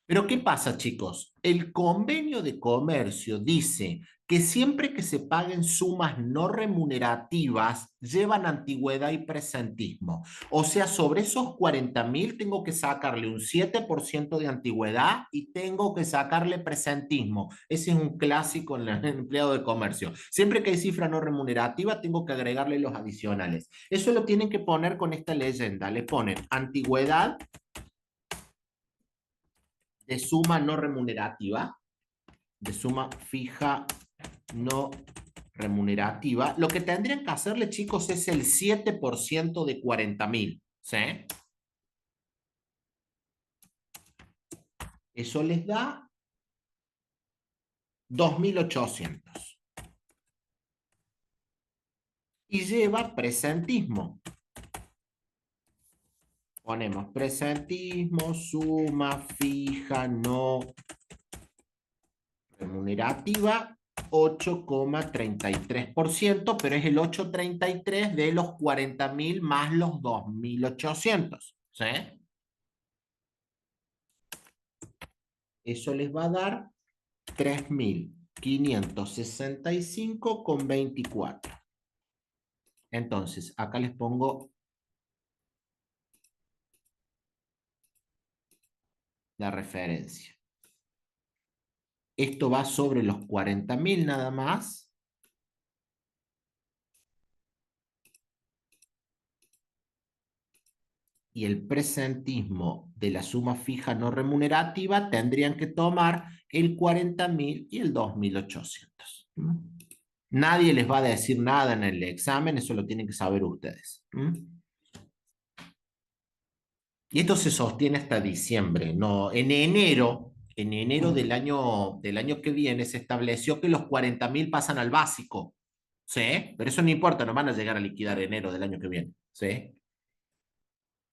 Pero ¿qué pasa, chicos? El convenio de comercio dice que siempre que se paguen sumas no remunerativas, llevan antigüedad y presentismo. O sea, sobre esos 40.000 tengo que sacarle un 7% de antigüedad y tengo que sacarle presentismo. Ese es un clásico en el empleado de comercio. Siempre que hay cifra no remunerativa, tengo que agregarle los adicionales. Eso lo tienen que poner con esta leyenda. Le ponen antigüedad de suma no remunerativa, de suma fija no remunerativa. Lo que tendrían que hacerle, chicos, es el 7% de 40.000. ¿Sí? Eso les da 2.800. Y lleva presentismo. Ponemos presentismo, suma fija no remunerativa, 8,33%, pero es el 8,33 de los 40.000 más los 2.800. ¿Sí? Eso les va a dar 3.565,24. Entonces, acá les pongo la referencia. Esto va sobre los 40.000 nada más. Y el presentismo de la suma fija no remunerativa tendrían que tomar el 40.000 y el 2.800. Nadie les va a decir nada en el examen, eso lo tienen que saber ustedes. Y esto se sostiene hasta diciembre. No, en enero del año que viene se estableció que los 40.000 pasan al básico. ¿Sí? Pero eso no importa, no van a llegar a liquidar enero del año que viene. ¿Sí?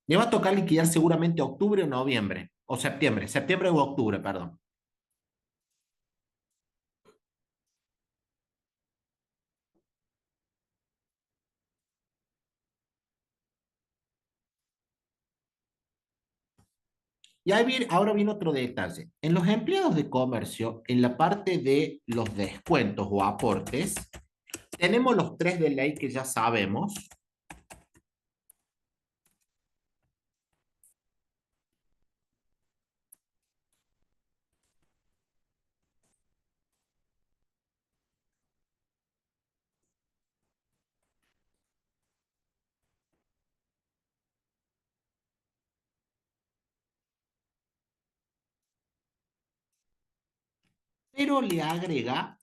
Le va a tocar liquidar seguramente octubre o noviembre, o septiembre o octubre, perdón. Y ahora viene otro detalle. En los empleados de comercio, en la parte de los descuentos o aportes, tenemos los tres de ley que ya sabemos. Pero le agrega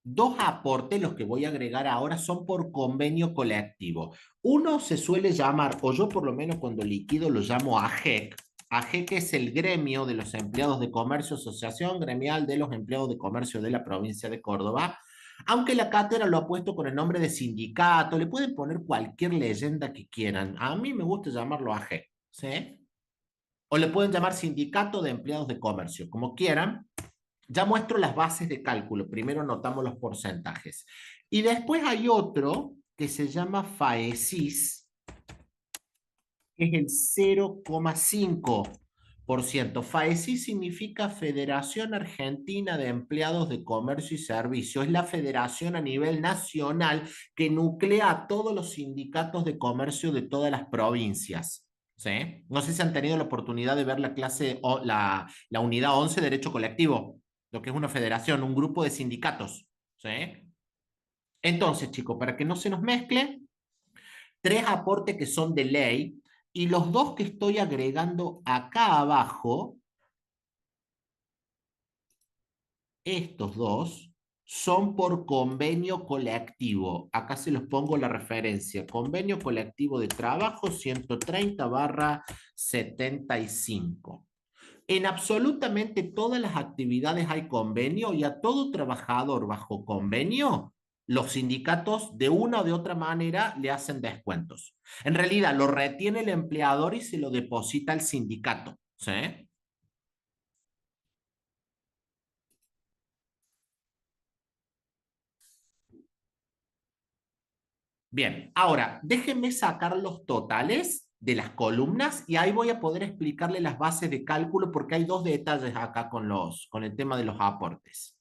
dos aportes, los que voy a agregar ahora son por convenio colectivo. Uno se suele llamar, o yo por lo menos cuando liquido lo llamo AGEC. AGEC es el gremio de los empleados de comercio, Asociación Gremial de los Empleados de Comercio de la provincia de Córdoba. Aunque la cátedra lo ha puesto con el nombre de sindicato, le pueden poner cualquier leyenda que quieran. A mí me gusta llamarlo AGEC, ¿sí? O le pueden llamar Sindicato de Empleados de Comercio, como quieran. Ya muestro las bases de cálculo. Primero anotamos los porcentajes. Y después hay otro que se llama FAESIS, que es el 0,5%. FAESIS significa Federación Argentina de Empleados de Comercio y Servicio. Es la federación a nivel nacional que nuclea a todos los sindicatos de comercio de todas las provincias. ¿Sí? No sé si han tenido la oportunidad de ver la clase o la unidad 11 Derecho Colectivo, lo que es una federación, un grupo de sindicatos. ¿Sí? Entonces, chicos, para que no se nos mezcle, tres aportes que son de ley y los dos que estoy agregando acá abajo, estos dos, son por convenio colectivo. Acá se los pongo la referencia. Convenio colectivo de trabajo 130/75. En absolutamente todas las actividades hay convenio y a todo trabajador bajo convenio, los sindicatos de una o de otra manera le hacen descuentos. En realidad lo retiene el empleador y se lo deposita al sindicato. ¿Sí? Bien, ahora déjenme sacar los totales de las columnas y ahí voy a poder explicarle las bases de cálculo porque hay dos detalles acá con el tema de los aportes.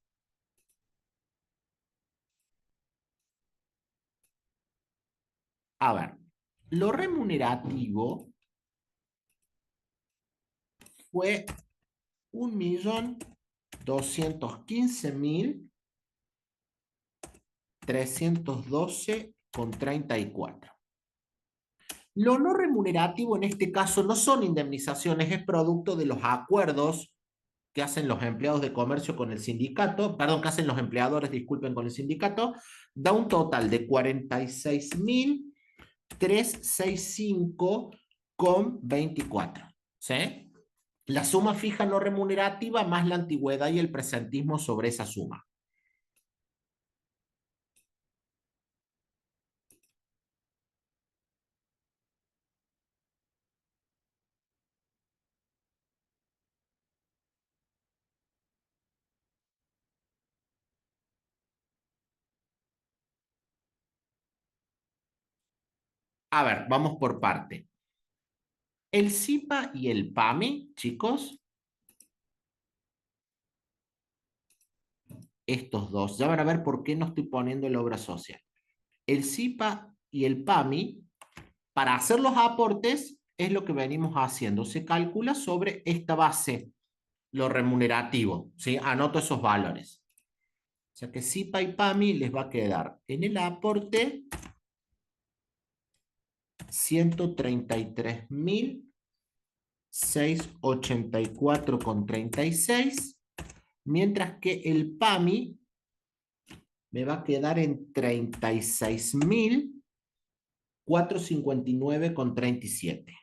A ver, lo remunerativo fue 1.215.312,34. Lo no remunerativo en este caso no son indemnizaciones, es producto de los acuerdos que hacen los empleados de comercio con el sindicato, perdón, que hacen los empleadores, disculpen, con el sindicato, da un total de 46.365,24. ¿Sí? La suma fija no remunerativa más la antigüedad y el presentismo sobre esa suma. A ver, vamos por parte. El CIPA y el PAMI, chicos, estos dos, ya van a ver por qué no estoy poniendo la obra social. El CIPA y el PAMI, para hacer los aportes, es lo que venimos haciendo. Se calcula sobre esta base, lo remunerativo, ¿sí? Anoto esos valores. O sea que SIPA y PAMI les va a quedar en el aporte 133.684,36, mientras que el PAMI me va a quedar en 36.459,37.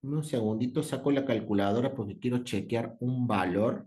Un segundito, saco la calculadora porque quiero chequear un valor.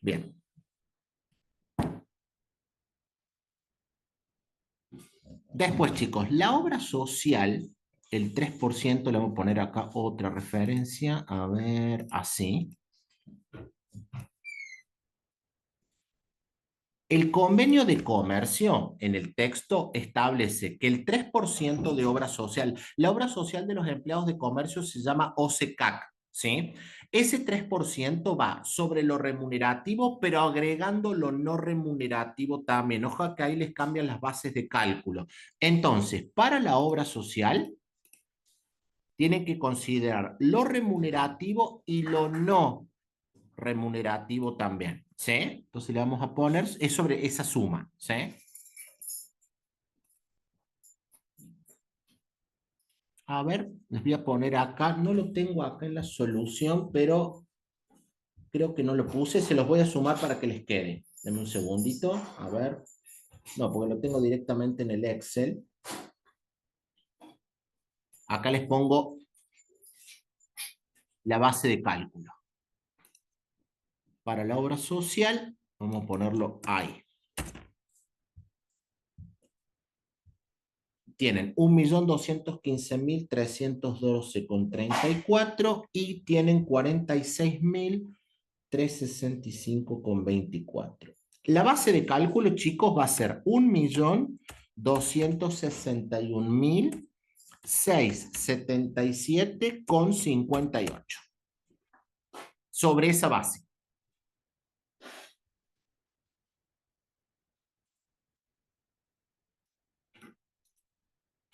Bien. Después, chicos, la obra social, el 3%, le vamos a poner acá otra referencia, a ver, así. El convenio de comercio en el texto establece que el 3% de obra social, la obra social de los empleados de comercio se llama OCCAC, ¿sí? Ese 3% va sobre lo remunerativo, pero agregando lo no remunerativo también. Ojo que ahí les cambian las bases de cálculo. Entonces, para la obra social, tienen que considerar lo remunerativo y lo no remunerativo también, ¿sí? Entonces le vamos a poner, es sobre esa suma, ¿sí? A ver, les voy a poner acá, no lo tengo acá en la solución, pero creo que no lo puse, se los voy a sumar para que les quede. Denme un segundito, a ver. No, porque lo tengo directamente en el Excel. Acá les pongo la base de cálculo. Para la obra social, vamos a ponerlo ahí. Tienen 1.215.312,34 y tienen 46.365,24. La base de cálculo, chicos, va a ser 1.261.677,58. Sobre esa base.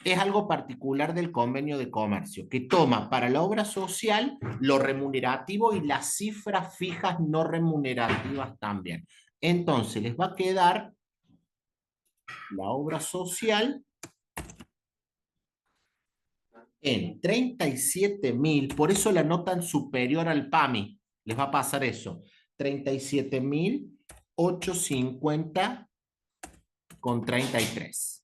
Es algo particular del convenio de comercio, que toma para la obra social lo remunerativo y las cifras fijas no remunerativas también. Entonces, les va a quedar la obra social en 37.000, por eso la notan superior al PAMI, les va a pasar eso, 37.850,33.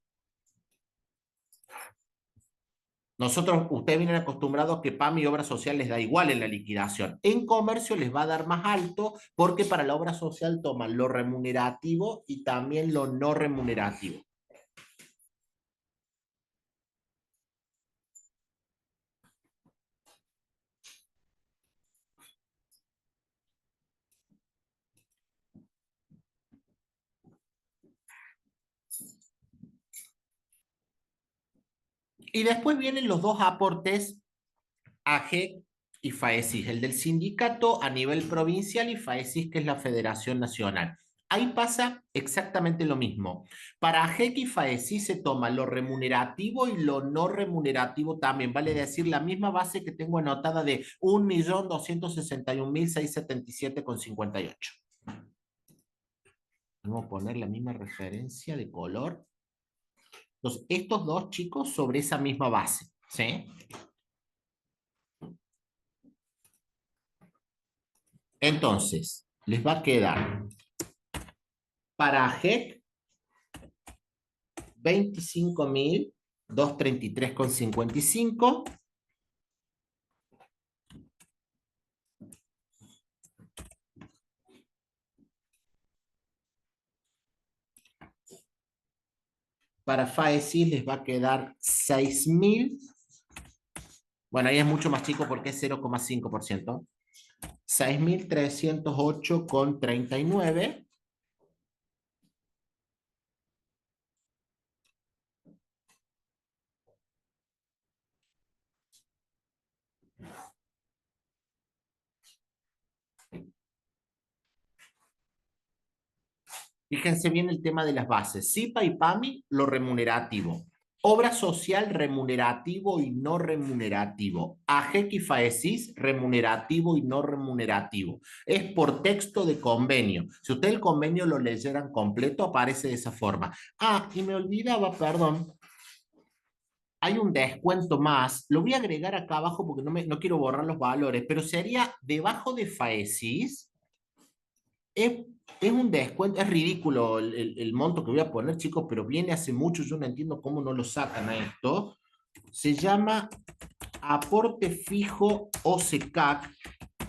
Nosotros, ustedes vienen acostumbrados que PAMI y obra social les da igual en la liquidación. En comercio les va a dar más alto porque para la obra social toman lo remunerativo y también lo no remunerativo. Y después vienen los dos aportes AGEC y FAESIS, el del sindicato a nivel provincial y FAESIS, que es la Federación Nacional. Ahí pasa exactamente lo mismo. Para AGEC y FAESIS se toma lo remunerativo y lo no remunerativo también, vale decir la misma base que tengo anotada de 1.261.677,58. Vamos a poner la misma referencia de color. Entonces, estos dos chicos sobre esa misma base, ¿sí? Entonces, les va a quedar para AGEC 25.233,55. Para FAESIS les va a quedar 6.000. Bueno, ahí es mucho más chico porque es 0,5%. 6.308,39. Fíjense bien el tema de las bases. SIPA y PAMI, lo remunerativo. Obra social, remunerativo y no remunerativo. AGEC y FAESIS, remunerativo y no remunerativo. Es por texto de convenio. Si usted el convenio lo leyeran completo, aparece de esa forma. Ah, y me olvidaba, perdón. Hay un descuento más. Lo voy a agregar acá abajo porque no quiero borrar los valores, pero sería debajo de FAESIS. Es, es un descuento, es ridículo el monto que voy a poner, chicos, pero viene hace mucho, yo no entiendo cómo no lo sacan a esto. Se llama aporte fijo OCCAC,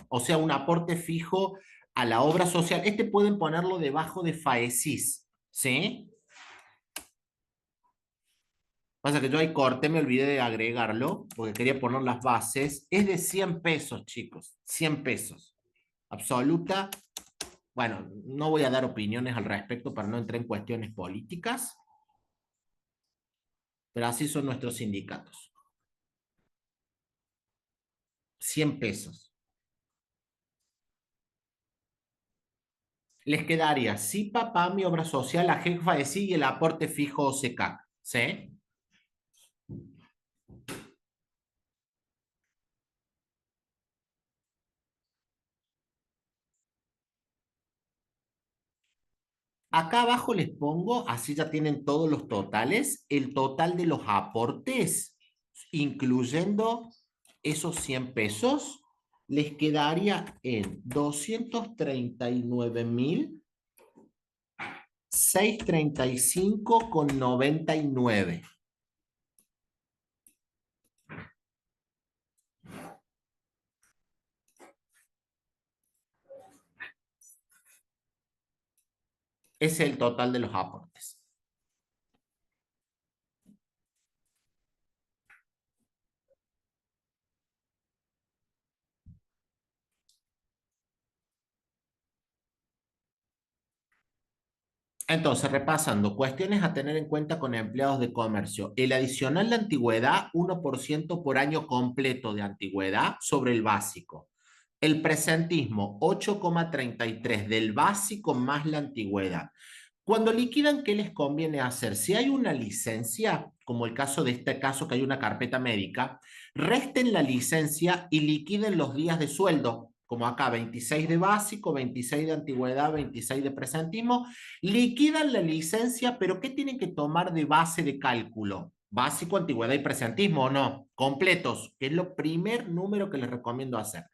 o sea, un aporte fijo a la obra social. Este pueden ponerlo debajo de FAESIS, ¿sí? Pasa que yo ahí corté, me olvidé de agregarlo, porque quería poner las bases. Es de 100 pesos, chicos, 100 pesos. Absoluta. Bueno, no voy a dar opiniones al respecto para no entrar en cuestiones políticas, pero así son nuestros sindicatos. 100 pesos. Les quedaría SIPA, PAMI, Obra Social, la jefa de sí y el aporte fijo OCCAC. ¿Sí? Acá abajo les pongo, así ya tienen todos los totales, el total de los aportes, incluyendo esos 100 pesos, les quedaría en 239.635,99. Ese es el total de los aportes. Entonces, repasando, cuestiones a tener en cuenta con empleados de comercio. El adicional de antigüedad, 1% por año completo de antigüedad sobre el básico. El presentismo, 8,33 del básico más la antigüedad. Cuando liquidan, ¿qué les conviene hacer? Si hay una licencia, como el caso de este caso que hay una carpeta médica, resten la licencia y liquiden los días de sueldo, como acá, 26 de básico, 26 de antigüedad, 26 de presentismo, liquidan la licencia, pero ¿qué tienen que tomar de base de cálculo? Básico, antigüedad y presentismo, ¿o no? Completos, que es lo primer número que les recomiendo hacer.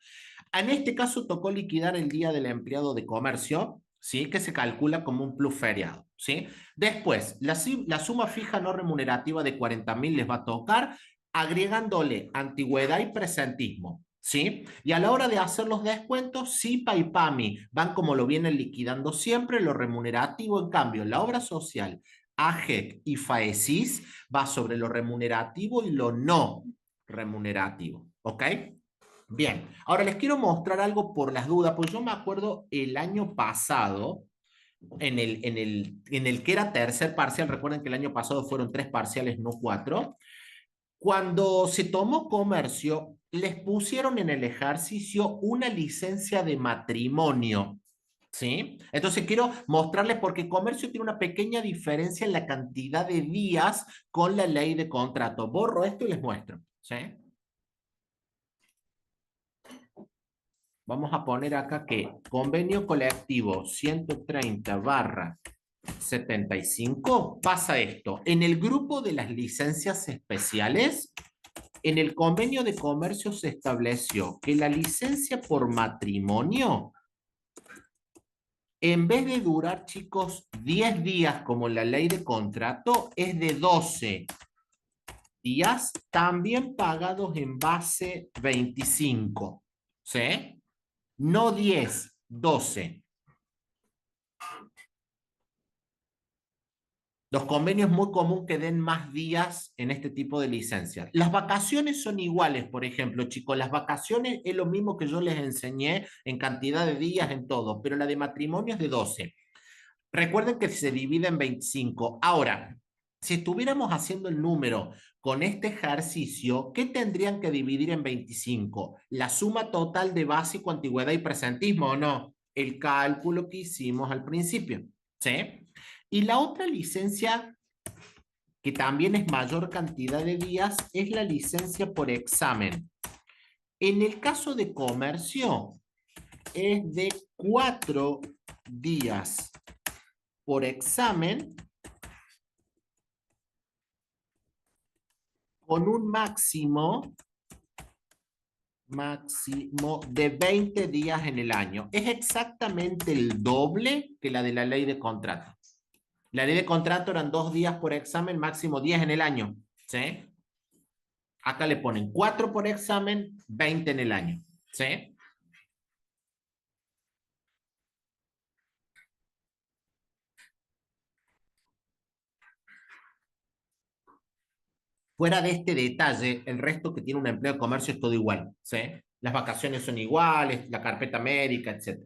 En este caso tocó liquidar el día del empleado de comercio, ¿sí? Que se calcula como un plus feriado, ¿sí? Después, la suma fija no remunerativa de 40.000 les va a tocar agregándole antigüedad y presentismo, ¿sí? Y a la hora de hacer los descuentos, SIPA y PAMI van como lo vienen liquidando siempre, lo remunerativo, en cambio, la obra social, AGEC y FAESIS va sobre lo remunerativo y lo no remunerativo, ¿ok? Bien, ahora les quiero mostrar algo por las dudas, pues yo me acuerdo el año pasado, en el que era tercer parcial, recuerden que el año pasado fueron 3 parciales, no 4, cuando se tomó comercio, les pusieron en el ejercicio una licencia de matrimonio, ¿sí? Entonces quiero mostrarles porque comercio tiene una pequeña diferencia en la cantidad de días con la ley de contrato. Borro esto y les muestro, ¿sí? Vamos a poner acá que convenio colectivo 130/75 pasa esto. En el grupo de las licencias especiales, en el convenio de comercio se estableció que la licencia por matrimonio En vez de durar, chicos, 10 días como la ley de contrato, es de 12 días, también pagados en base 25. ¿Sí? No 10, 12. Los convenios es muy común que den más días en este tipo de licencias. Las vacaciones son iguales, por ejemplo, chicos, las vacaciones es lo mismo que yo les enseñé en cantidad de días, en todo, pero la de matrimonio es de 12. Recuerden que se divide en 25. Ahora, si estuviéramos haciendo el número con este ejercicio, ¿qué tendrían que dividir en 25? La suma total de básico, antigüedad y presentismo, ¿o no? El cálculo que hicimos al principio, ¿sí? Y la otra licencia, que también es mayor cantidad de días, es la licencia por examen. En el caso de comercio, es de 4 días por examen, con un máximo de 20 días en el año. Es exactamente el doble que la de la ley de contrato. La ley de contrato eran 2 días por examen, máximo 10 en el año. ¿Sí? Acá le ponen 4 por examen, 20 en el año. ¿Sí? Fuera de este detalle, el resto que tiene un empleo de comercio es todo igual. ¿Sí? Las vacaciones son iguales, la carpeta médica, etc.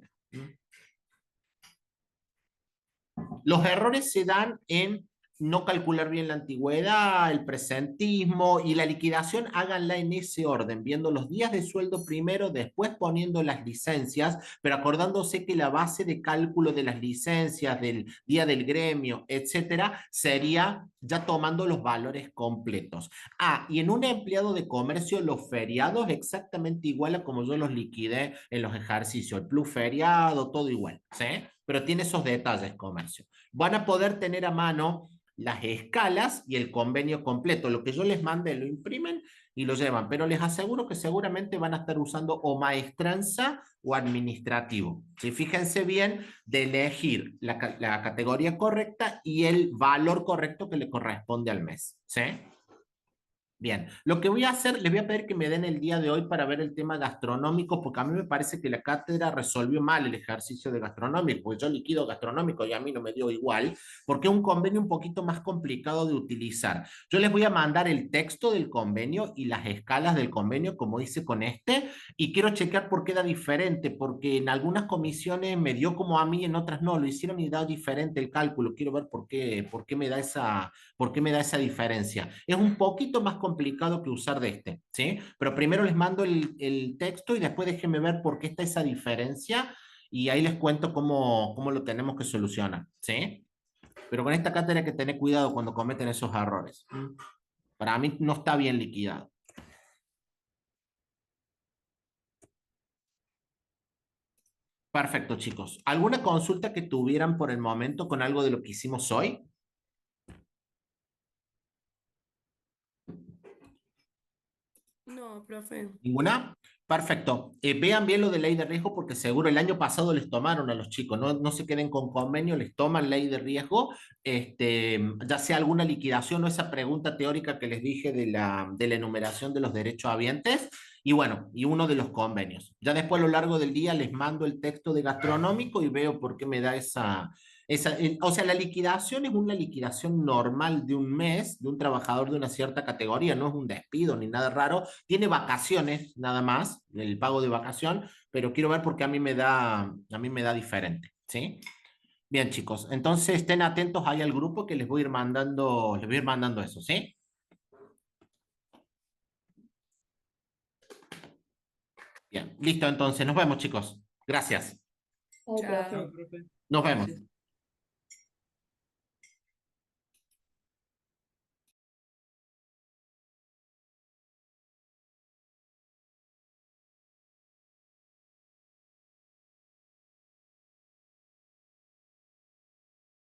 Los errores se dan en no calcular bien la antigüedad, el presentismo y la liquidación, háganla en ese orden, viendo los días de sueldo primero, después poniendo las licencias, pero acordándose que la base de cálculo de las licencias, del día del gremio, etcétera, sería ya tomando los valores completos. Ah, y en un empleado de comercio, los feriados exactamente igual a como yo los liquidé en los ejercicios, el plus feriado, todo igual, ¿sí? Pero tiene esos detalles comercio. Van a poder tener a mano las escalas y el convenio completo. Lo que yo les mande lo imprimen y lo llevan, pero les aseguro que seguramente van a estar usando o maestranza o administrativo. ¿Sí? Fíjense bien de elegir la categoría correcta y el valor correcto que le corresponde al mes. ¿Sí? Bien, lo que voy a hacer, les voy a pedir que me den el día de hoy para ver el tema gastronómico, porque a mí me parece que la cátedra resolvió mal el ejercicio de gastronómico, pues yo liquido gastronómico y a mí no me dio igual, porque es un convenio un poquito más complicado de utilizar. Yo les voy a mandar el texto del convenio y las escalas del convenio, como hice con este, y quiero checar por qué da diferente, porque en algunas comisiones me dio como a mí, en otras no, lo hicieron y da diferente el cálculo. Quiero ver por qué me da esa diferencia. Es un poquito más complicado que usar de este, ¿sí? Pero primero les mando el texto y después déjenme ver por qué está esa diferencia y ahí les cuento cómo lo tenemos que solucionar, ¿sí? Pero con esta cátedra hay que tener cuidado cuando cometen esos errores. Para mí no está bien liquidado. Perfecto, chicos. ¿Alguna consulta que tuvieran por el momento con algo de lo que hicimos hoy? No, profe. ¿Ninguna? Perfecto. Vean bien lo de ley de riesgo porque seguro el año pasado les tomaron a los chicos, no se queden con convenio, les toman ley de riesgo, ya sea alguna liquidación o esa pregunta teórica que les dije de la enumeración de los derechos habientes, y bueno, y uno de los convenios. Ya después a lo largo del día les mando el texto de gastronómico y veo por qué me da o sea, la liquidación es una liquidación normal de un mes de un trabajador de una cierta categoría, no es un despido ni nada raro, tiene vacaciones nada más, el pago de vacación, pero quiero ver por qué a mí me da diferente, ¿sí? Bien, chicos, entonces estén atentos ahí al grupo que les voy a ir mandando eso, ¿sí? Bien, listo, entonces, nos vemos, chicos. Gracias. Chao, profe. Chao, profe. Nos vemos. Gracias.